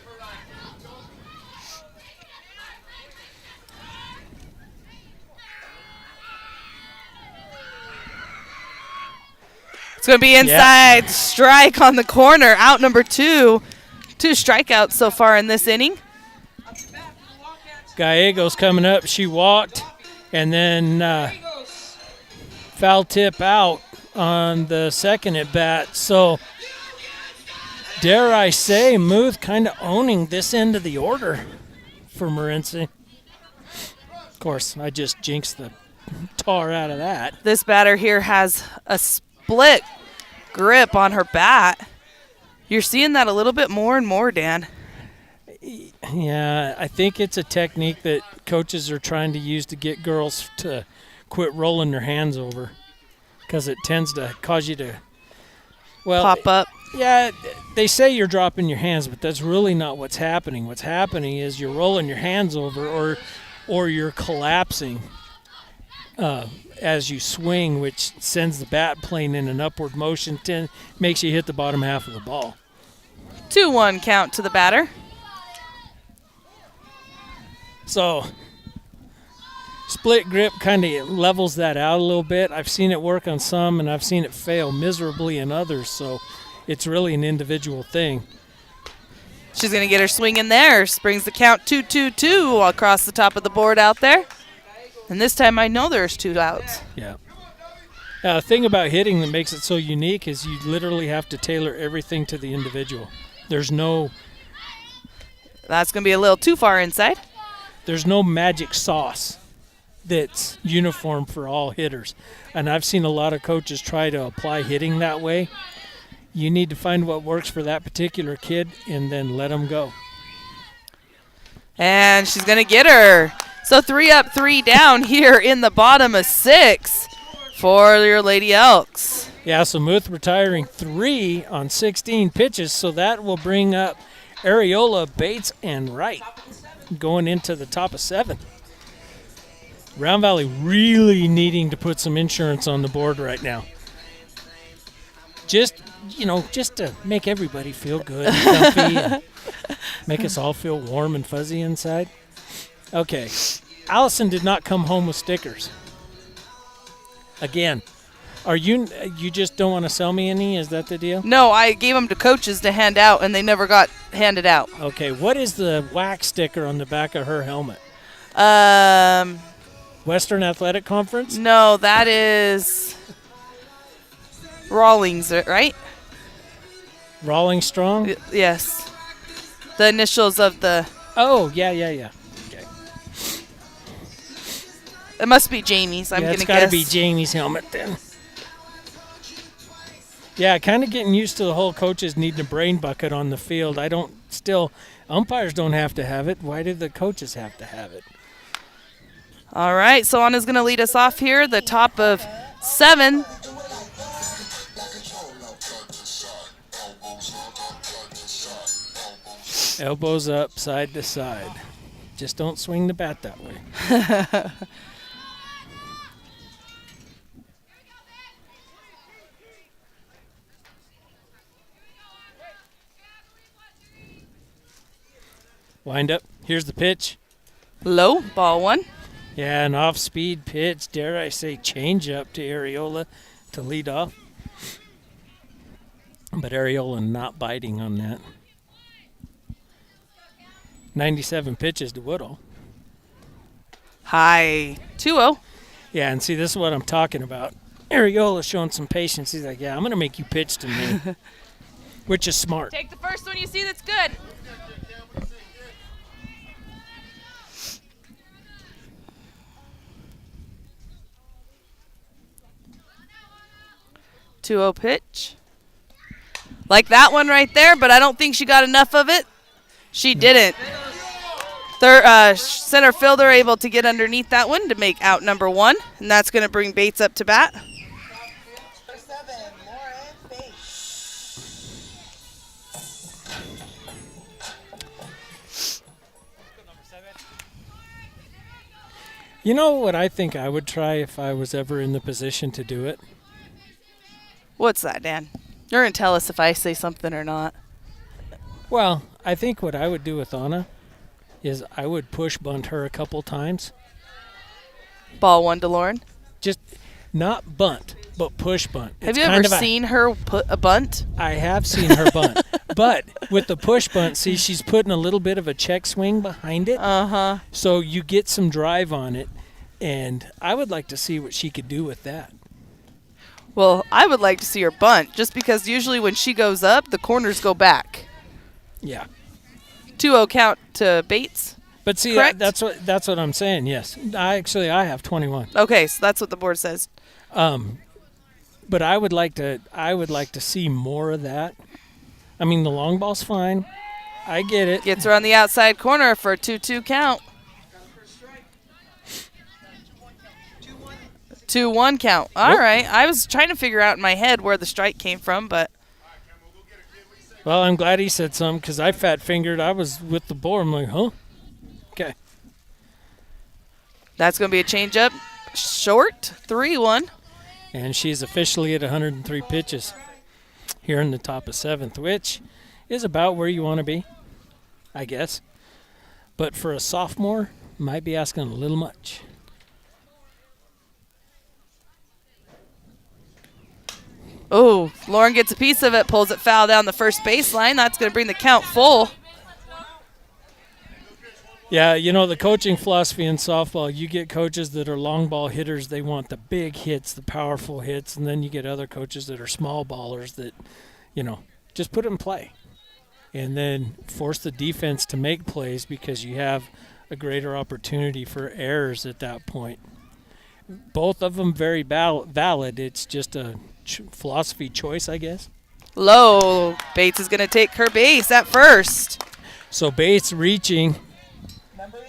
It's going to be inside. Strike on the corner. Out number 2. 2 strikeouts so far in this inning. Gallegos coming up. She walked, and then foul tip out on the second at bat. So, dare I say, Muth kind of owning this end of the order for Morenci. Of course, I just jinxed the tar out of that. This batter here has a split grip on her bat. You're seeing that a little bit more and more, Dan. Yeah, I think it's a technique that coaches are trying to use to get girls to quit rolling their hands over, because it tends to cause you to, pop up. Yeah, they say you're dropping your hands, but that's really not what's happening. What's happening is you're rolling your hands over, or you're collapsing as you swing, which sends the bat plane in an upward motion, makes you hit the bottom half of the ball. 2-1 count to the batter. So, split grip kind of levels that out a little bit. I've seen it work on some, and I've seen it fail miserably in others, so it's really an individual thing. She's going to get her swing in there. Brings the count 2-2-2 across the top of the board out there. And this time I know there's 2 outs. Yeah. The thing about hitting that makes it so unique is you literally have to tailor everything to the individual. That's going to be a little too far inside. There's no magic sauce that's uniform for all hitters. And I've seen a lot of coaches try to apply hitting that way. You need to find what works for that particular kid and then let them go. And she's going to get her. So 3 up, 3 down here in the bottom of 6 for your Lady Elks. Yeah, so Muth retiring 3 on 16 pitches, so that will bring up Areola, Bates, and Wright going into the top of 7. Round Valley really needing to put some insurance on the board right now. Just to make everybody feel good and comfy and make us all feel warm and fuzzy inside. Okay, Allison did not come home with stickers. Again, are you just don't want to sell me any? Is that the deal? No, I gave them to coaches to hand out, and they never got handed out. Okay, what is the wax sticker on the back of her helmet? Western Athletic Conference? No, that is Rawlings, right? Rawlings Strong? Yes. The initials of the... Oh, yeah. Okay. It must be Jamie's, I'm going to guess. It's got to be Jamie's helmet then. Yeah, kind of getting used to the whole coaches needing a brain bucket on the field. Umpires don't have to have it. Why do the coaches have to have it? All right, so Anna's going to lead us off here, the top of 7. Elbows up, side to side. Just don't swing the bat that way. Wind up. Here's the pitch. Low, ball 1. Yeah, an off-speed pitch. Dare I say change up to Areola to lead off. But Areola not biting on that. 97 pitches to Woodall. High. 2-0. Yeah, and see, this is what I'm talking about. Areola showing some patience. He's like, yeah, I'm going to make you pitch to me, which is smart. Take the first one you see that's good. Two-oh pitch. Like that one right there, but I don't think she got enough of it. She didn't. Center fielder able to get underneath that one to make out number 1, and that's going to bring Bates up to bat. You know what I think I would try if I was ever in the position to do it? What's that, Dan? You're going to tell us if I say something or not. Well, I think what I would do with Anna is I would push bunt her a couple times. Ball 1 to Lauren. Just not bunt, but push bunt. Have you ever seen her put a bunt? I have seen her bunt. But with the push bunt, see, she's putting a little bit of a check swing behind it. Uh-huh. So you get some drive on it. And I would like to see what she could do with that. Well, I would like to see her bunt, just because usually when she goes up, the corners go back. Yeah. 2-0 count to Bates. But see, Correct? that's what I'm saying. Yes, I have 21. Okay, so that's what the board says. But I would like to see more of that. I mean, the long ball's fine. I get it. Gets her on the outside corner for a 2-2 count. 2-1 count. All right. I was trying to figure out in my head where the strike came from, but. Well, I'm glad he said something because I fat-fingered. I was with the ball. I'm like, huh? Okay. That's going to be a changeup. Short, 3-1. And she's officially at 103 pitches here in the top of 7th, which is about where you want to be, I guess. But for a sophomore, might be asking a little much. Oh, Lauren gets a piece of it, pulls it foul down the first baseline. That's going to bring the count full. Yeah, you know, the coaching philosophy in softball, you get coaches that are long ball hitters. They want the big hits, the powerful hits, and then you get other coaches that are small ballers that, you know, just put in play. And then force the defense to make plays because you have a greater opportunity for errors at that point. Both of them very valid. It's just a philosophy choice, I guess. Low. Bates is going to take her base at first. So Bates reaching. Number 11,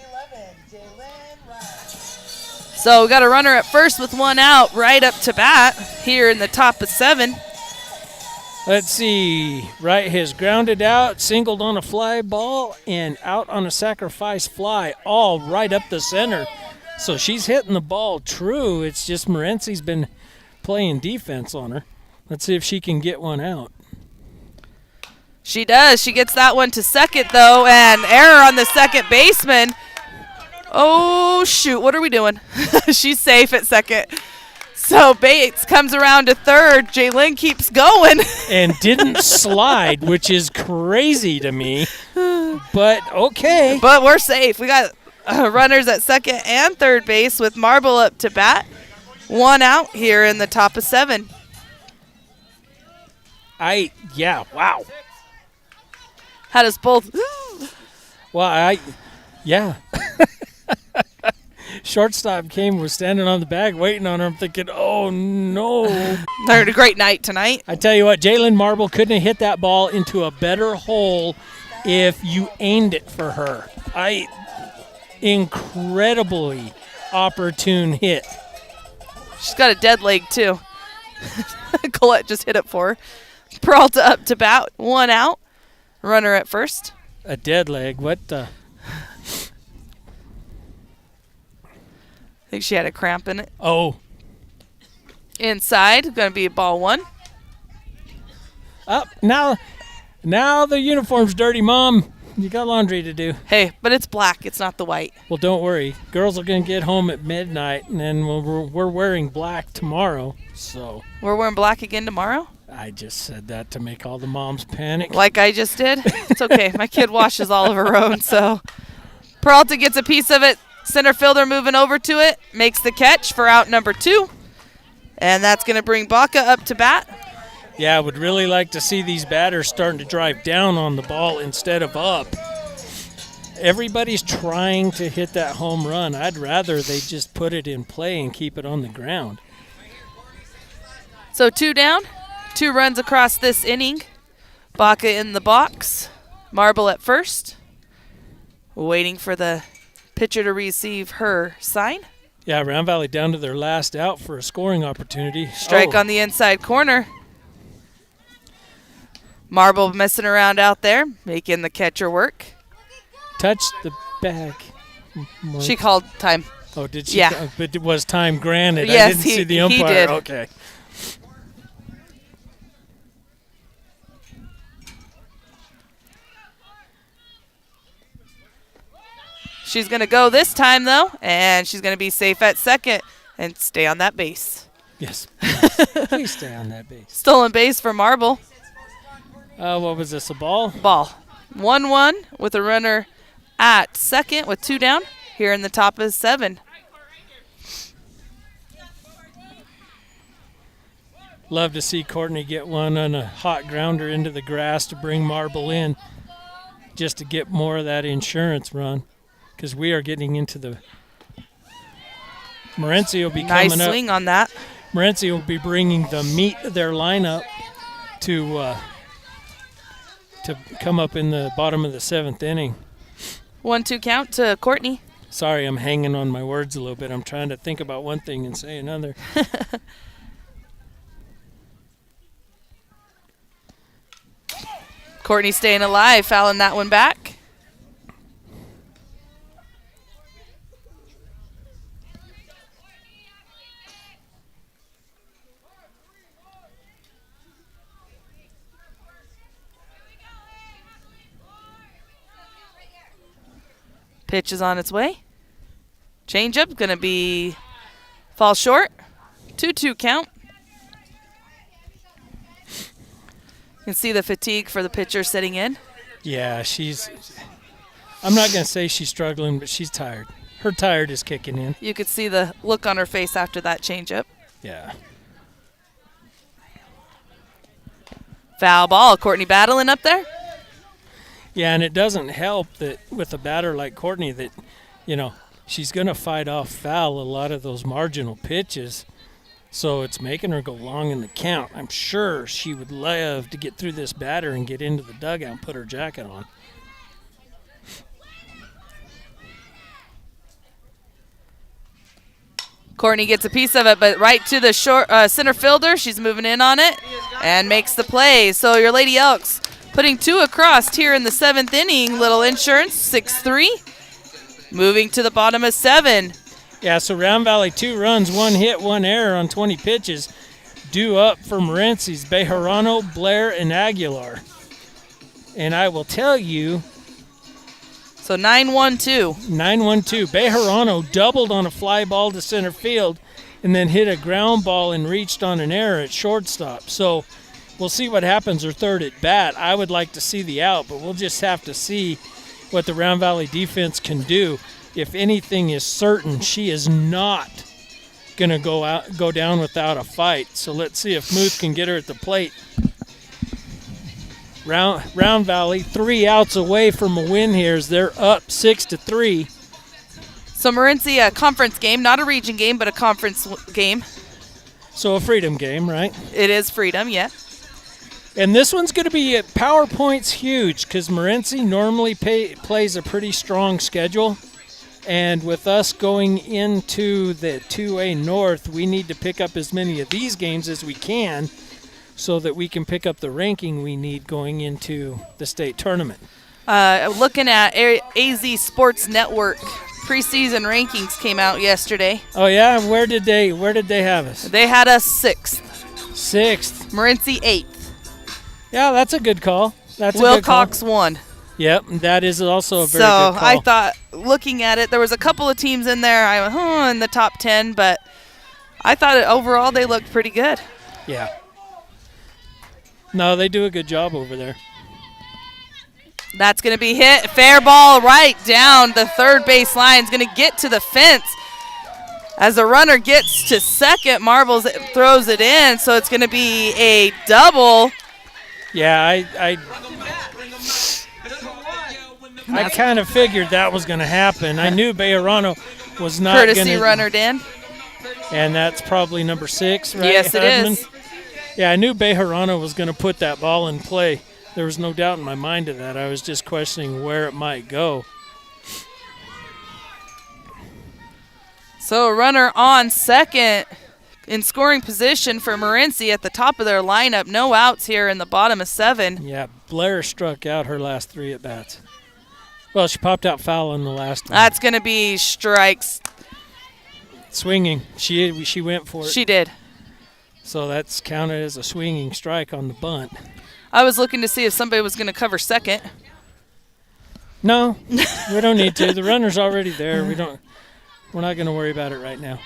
Jalen Rice. So we got a runner at first with 1 out, right up to bat here in the top of 7. Let's see. Right has grounded out, singled on a fly ball, and out on a sacrifice fly, all right up the center. So she's hitting the ball true. It's just Morenci's been playing defense on her. Let's see if she can get one out. She does. She gets that one to second, though, and error on the second baseman. Oh, shoot. What are we doing? She's safe at second. So Bates comes around to third. Jalen keeps going. And didn't slide, which is crazy to me. But okay. But we're safe. We got runners at second and third base with Marble up to bat. 1 out here in the top of 7. Wow. Had us both. Well, yeah. Shortstop was standing on the bag waiting on her. I'm thinking, oh, no. They're had a great night tonight. I tell you what, Jalen Marble couldn't have hit that ball into a better hole if you aimed it for her. Incredibly opportune hit. She's got a dead leg, too. Colette just hit it for her. Peralta up to bat. 1 out. Runner at first. A dead leg? What the? I think she had a cramp in it. Oh. Inside. Going to be ball 1. Up. Now the uniform's dirty, Mom. You got laundry to do. Hey, but it's black. It's not the white. Well, don't worry. Girls are going to get home at midnight, and then we're wearing black tomorrow. So We're wearing black again tomorrow? I just said that to make all the moms panic. Like I just did? It's okay. My kid washes all of her own, so. Peralta gets a piece of it. Center fielder moving over to it. Makes the catch for out number 2. And that's going to bring Baca up to bat. Yeah, I would really like to see these batters starting to drive down on the ball instead of up. Everybody's trying to hit that home run. I'd rather they just put it in play and keep it on the ground. So 2 down. 2 runs across this inning. Baca in the box. Marble at first. Waiting for the pitcher to receive her sign. Yeah, Round Valley down to their last out for a scoring opportunity. Strike on the inside corner. Marble messing around out there, making the catcher work. Touch the bag. She called time. Oh, did she? Yeah. But it was time granted. Yes, I didn't see the umpire. he did. Okay. She's going to go this time, though, and she's going to be safe at second and stay on that base. Yes. Please stay on that base. Stolen base for Marble. What was this, a ball? Ball. 1-1 with a runner at second with 2 down. Here in the top is 7. Love to see Courtney get one on a hot grounder into the grass to bring Marble in just to get more of that insurance run, because we are getting into the Morenci will be Nice coming up. swing on that. Morenci will be bringing the meat of their lineup to come up in the bottom of the 7th inning. 1-2 count to Courtney. Sorry, I'm hanging on my words a little bit. I'm trying to think about one thing and say another. Courtney staying alive, fouling that one back. Pitch is on its way. Changeup going to be fall short. 2-2 count. You can see the fatigue for the pitcher sitting in. Yeah, I'm not going to say she's struggling, but she's tired. Her tired is kicking in. You could see the look on her face after that changeup. Yeah. Foul ball. Courtney battling up there. Yeah, and it doesn't help that with a batter like Courtney that, she's going to fight off foul a lot of those marginal pitches. So it's making her go long in the count. I'm sure she would love to get through this batter and get into the dugout and put her jacket on. Courtney gets a piece of it, but right to the short center fielder. She's moving in on it and makes the play. So your Lady Elks putting 2 across here in the 7th inning. Little insurance, 6-3. Moving to the bottom of 7. Yeah, so Round Valley 2 runs, 1 hit, 1 error on 20 pitches. Due up for Morenci's Bejarano, Blair, and Aguilar. And I will tell you, so 9-1-2. 9-1-2. Bejarano doubled on a fly ball to center field and then hit a ground ball and reached on an error at shortstop. So we'll see what happens her third at bat. I would like to see the out, but we'll just have to see what the Round Valley defense can do. If anything is certain, she is not going to go down without a fight. So let's see if Muth can get her at the plate. Round Valley 3 outs away from a win here as they're up 6-3. So Morenci, a conference game, not a region game, but a conference game. So a freedom game, right? It is freedom, yeah. And this one's going to be PowerPoint's huge because Morenci normally plays a pretty strong schedule. And with us going into the 2A North, we need to pick up as many of these games as we can so that we can pick up the ranking we need going into the state tournament. Looking at AZ Sports Network, preseason rankings came out yesterday. Oh yeah, where did they have us? They had us 6th. 6th. Morenci 8th. Yeah, that's a good call. Wilcox 1. Yep, that is also a very So good call. I thought, looking at it, there was a couple of teams in there. I went, in the top 10, but I thought overall they looked pretty good. Yeah. No, they do a good job over there. That's going to be hit. Fair ball right down the third base line. It's going to get to the fence. As the runner gets to second, Marbles throws it in, so it's going to be a double. Yeah, I kind of figured that was going to happen. I knew Bejarano was not going to. Courtesy runner, Dan. And that's probably number 6, right? Yes, it Hudman? is. Yeah, I knew Bejarano was going to put that ball in play. There was no doubt in my mind of that. I was just questioning where it might go. So a runner on second in scoring position for Morenci at the top of their lineup. No outs here in the bottom of 7. Yeah, Blair struck out her last 3 at-bats. Well, she popped out foul in the last one. That's going to be strikes. Swinging. She went for it. She did. So that's counted as a swinging strike on the bunt. I was looking to see if somebody was going to cover second. No, we don't need to. The runner's already there. We're not going to worry about it right now.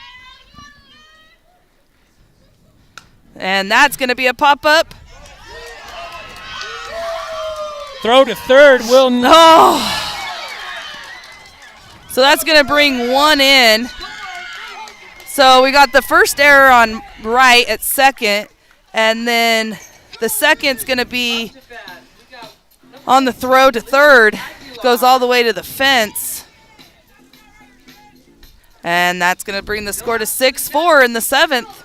And that's going to be a pop-up. Throw to third will not. Oh! So that's going to bring 1 in. So we got the first error on right at second, and then the second's going to be on the throw to third. Goes all the way to the fence. And that's going to bring the score to 6-4 in the 7th.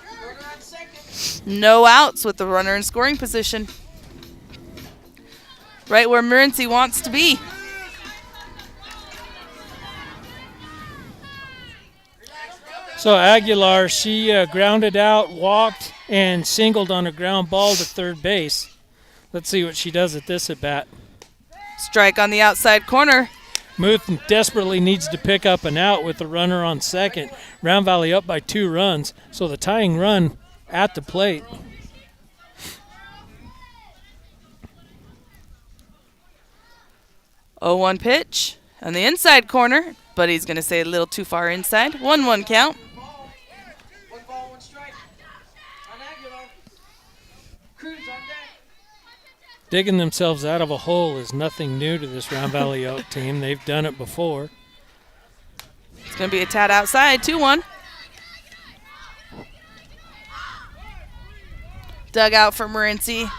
No outs with the runner in scoring position. Right where Morenci wants to be. So Aguilar, she grounded out, walked, and singled on a ground ball to third base. Let's see what she does at this at-bat. Strike on the outside corner. Muth desperately needs to pick up an out with the runner on second. Round Valley up by 2 runs, so the tying run at the plate. Oh, 1 pitch on the inside corner, but he's going to say a little too far inside. 1-1 count. 1 ball, 1 strike. On Aguilar. Cruz on deck. Digging themselves out of a hole is nothing new to this Round Valley Oak team. They've done it before. It's going to be a tad outside. 2-1. Dugout for Morenci.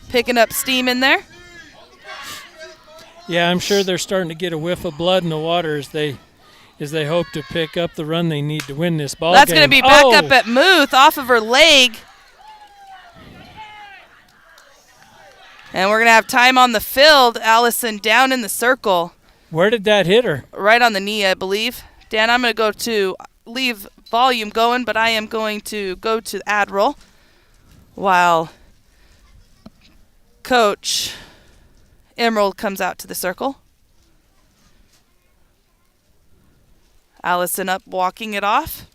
Picking up steam in there. Yeah, I'm sure they're starting to get a whiff of blood in the water as they hope to pick up the run they need to win this ball game. That's going to be back up at Muth off of her leg. And we're going to have time on the field. Allison down in the circle. Where did that hit her? Right on the knee, I believe. Dan, I'm going to go to leave volume going, but I am going to go to ad roll while Coach Emerald comes out to the circle. Allison up, walking it off.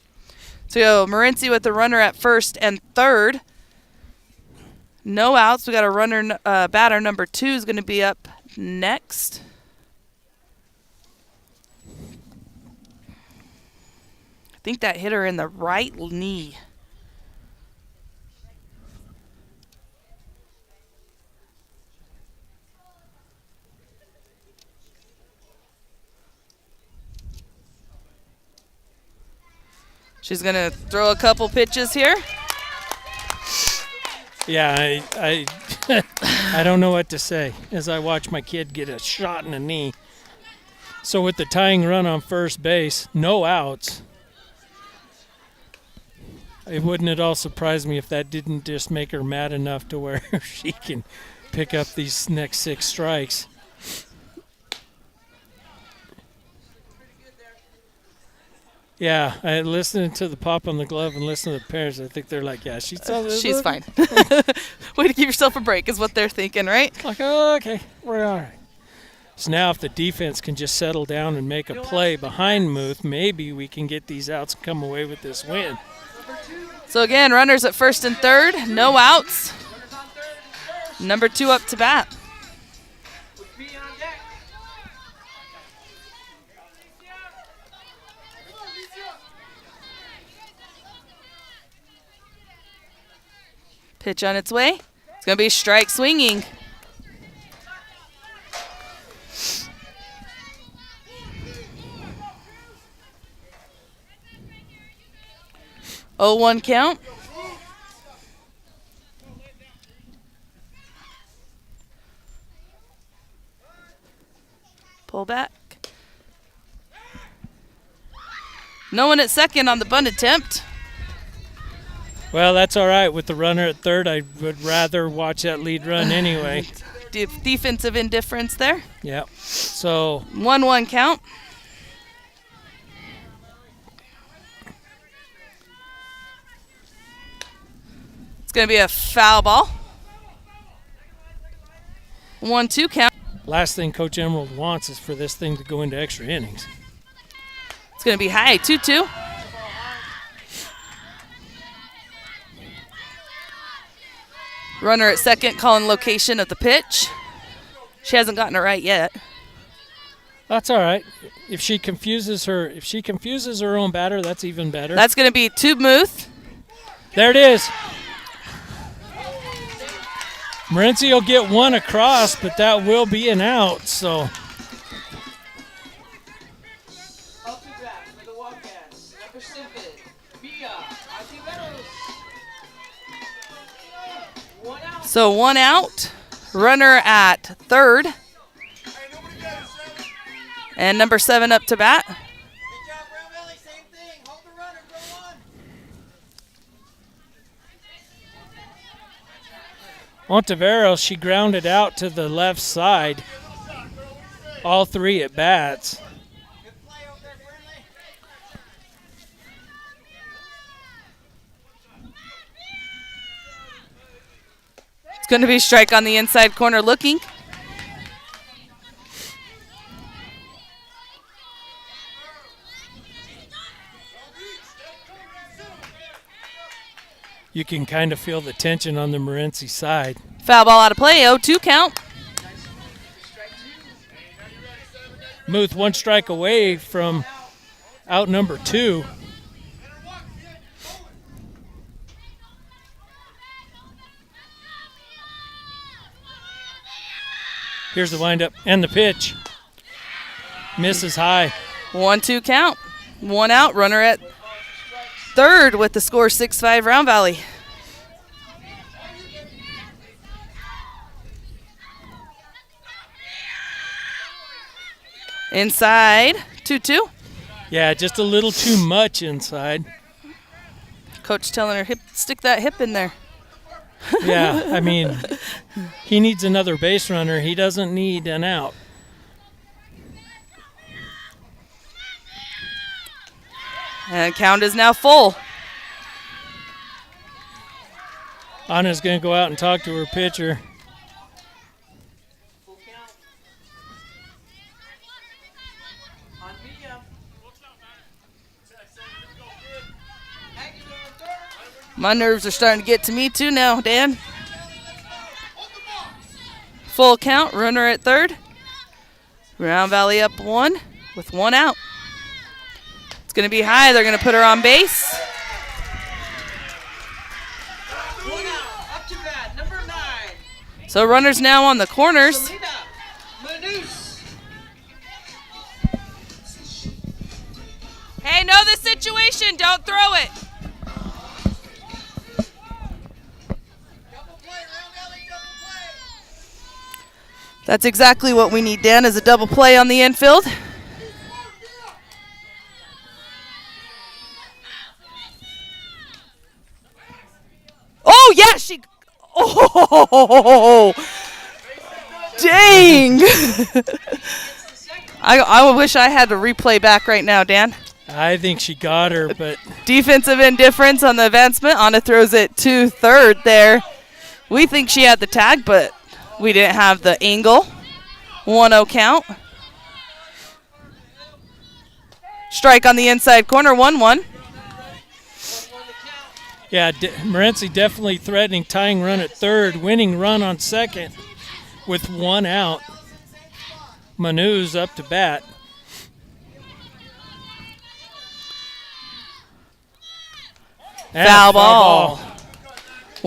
So Morenci with the runner at first and third. No outs. We got a runner, batter number 2 is going to be up next. I think that hit her in the right knee. She's going to throw a couple pitches here. Yeah, I I don't know what to say as I watch my kid get a shot in the knee. So with the tying run on first base, no outs, it wouldn't at all surprise me if that didn't just make her mad enough to where she can pick up these next 6 strikes. Yeah, I listening to the pop on the glove and listening to the parents, I think they're like, yeah, she's fine. Way to give yourself a break is what they're thinking, right? Like, oh, okay, we're all right. So now if the defense can just settle down and make a play behind Muth, maybe we can get these outs and come away with this win. So again, runners at first and third, no outs. Number 2 up to bat. With B on deck. Pitch on its way. It's going to be strike swinging. Oh, 1 count. Pull back. No one at second on the bunt attempt. Well, that's all right. With the runner at third, I would rather watch that lead run anyway. Defensive indifference there. Yep. So 1-1 count. It's going to be a foul ball. 1-2 count. last thing Coach Emerald wants is for this thing to go into extra innings. It's going to be high, 2-2. Runner at second calling location of the pitch. She hasn't gotten it right yet. That's all right. If she confuses her own batter, that's even better. That's going to be Tube Muth. There it is. Morenci will get one across, but that will be an out. So Up to bat for the Wildcats. Number 7, Mia Altiveros. 1 out. So 1 out. Runner at third. And number 7 up to bat. Good job, Brown Valley. Same thing. Hold the runner. Go on. Ontiveros, she grounded out to the left side. All three at bats. Good play over there, friendly. It's going to be strike on the inside corner looking. You can kind of feel the tension on the Morenci side. Foul ball out of play, 0-2 count. Muth one strike away from out number 2. Here's the windup and the pitch. Misses high. 1-2 count. 1 out. Runner at third with the score 6-5 Round Valley. Inside, 2-2. Yeah, just a little too much inside. Coach telling her, hip, stick that hip in there. Yeah, I mean, he needs another base runner. He doesn't need an out. And count is now full. Anna's going to go out and talk to her pitcher. Full count. On Mia. Aguilar on third. My nerves are starting to get to me too now, Dan. Full count, runner at third. Round Valley up 1 with 1 out. It's going to be high. They're going to put her on base. 1 out. Up to bat. Number 9. So runners now on the corners. Selena Manus. Hey, know the situation. Don't throw it. Double play. Round Valley double play. That's exactly what we need, Dan, is a double play on the infield. Oh, yeah, she... Oh, dang. I wish I had a replay back right now, Dan. I think she got her, but Defensive indifference on the advancement. Anna throws it to third there. We think she had the tag, but we didn't have the angle. 1-0 count. Strike on the inside corner, 1-1. yeah, Morenci definitely threatening tying run at third, winning run on second with 1 out. Manu's up to bat. And Foul ball.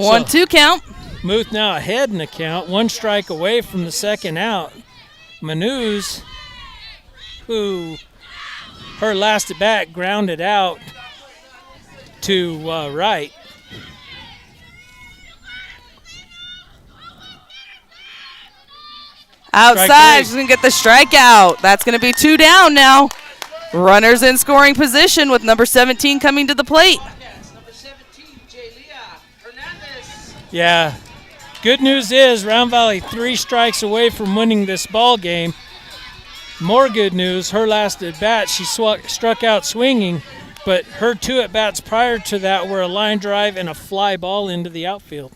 1-2 count. Muth now ahead in the count, 1 strike away from the second out. Manuz, who her last at bat grounded out to right. Outside, she's going to get the strikeout. That's going to be 2 down now. Runners in scoring position with number 17 coming to the plate. Wildcats, number 17, Jalea Hernandez. Yeah, good news is Round Valley 3 strikes away from winning this ball game. More good news, her last at bat, she struck out swinging, but her 2 at bats prior to that were a line drive and a fly ball into the outfield.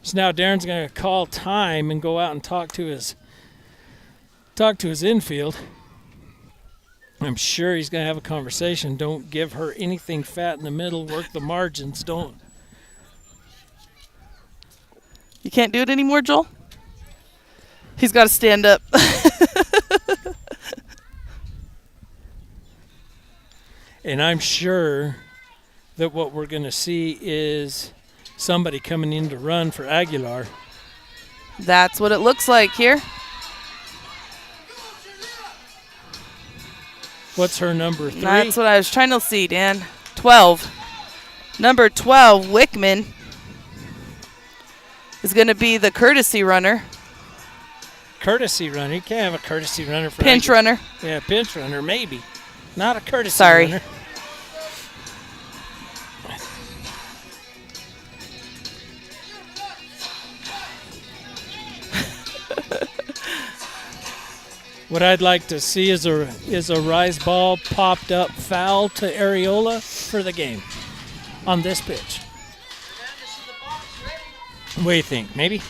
So now Darren's going to call time and go out and talk to his infield. I'm sure he's going to have a conversation. Don't give her anything fat in the middle. Work the margins. Don't. You can't do it anymore, Joel? He's got to stand up. And I'm sure that what we're going to see is somebody coming in to run for Aguilar. That's what it looks like here. What's her number 3? That's what I was trying to see, Dan. 12. Number 12, Wickman, is going to be the courtesy runner. Courtesy runner. You can't have a courtesy runner for Pinch Aguilar. runner. Yeah, pinch runner, maybe. Not a courtesy Sorry. runner. What I'd like to see is a rise ball popped up foul to Areola for the game on this pitch. Hernandez in the box, ready. What do you think? Maybe?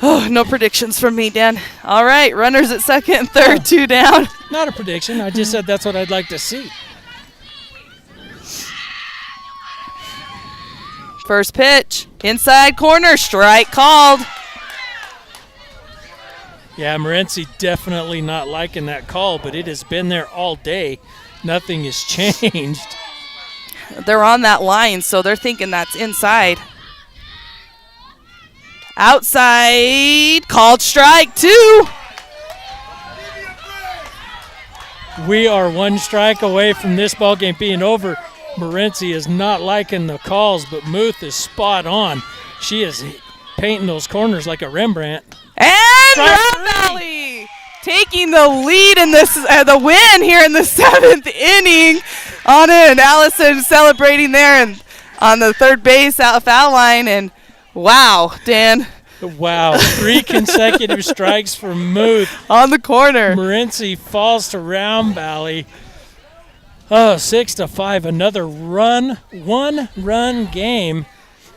Oh, no predictions from me, Dan. All right, runners at second and third, 2 down. Not a prediction. I just said that's what I'd like to see. First pitch, inside corner, strike called. Yeah, Morenci definitely not liking that call, but it has been there all day. Nothing has changed. They're on that line, so they're thinking that's inside. Outside, called strike 2. We are 1 strike away from this ball game being over. Morenci is not liking the calls, but Muth is spot on. She is painting those corners like a Rembrandt. And Strike Round Valley taking the lead in this, the win here in the 7th inning. On it, and Allison celebrating there and on the third base foul line. And wow, Dan, Wow, 3 consecutive strikes for Muth. on the corner. Morenci falls to Round Valley. Oh, 6-5, another 1-run game.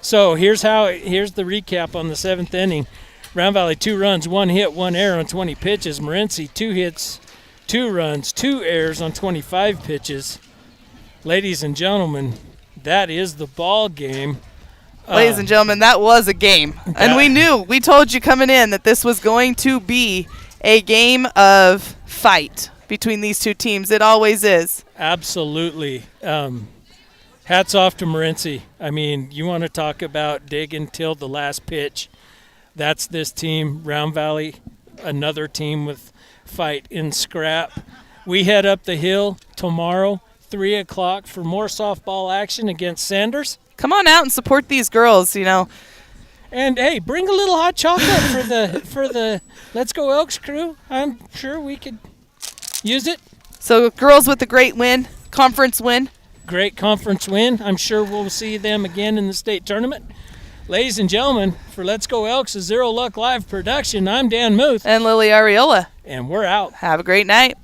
So here's the recap on the 7th inning. Round Valley 2 runs, 1 hit, 1 error on 20 pitches. Morenci 2 hits, 2 runs, 2 errors on 25 pitches. Ladies and gentlemen, that is the ball game. Ladies and gentlemen, that was a game. And we told you coming in that this was going to be a game of fight between these two teams. It always is. Absolutely. Hats off to Morenci. I mean, you want to talk about digging till the last pitch. That's this team, Round Valley, another team with fight in scrap. We head up the hill tomorrow, 3 o'clock, for more softball action against Sanders. Come on out and support these girls, you know. And, hey, bring a little hot chocolate for the Let's Go Elks crew. I'm sure we could use it. So girls with a great win, conference win. Great conference win. I'm sure we'll see them again in the state tournament. Ladies and gentlemen, for Let's Go Elks, a Zero Luck Live production, I'm Dan Muth. And Lily Ariola. And we're out. Have a great night.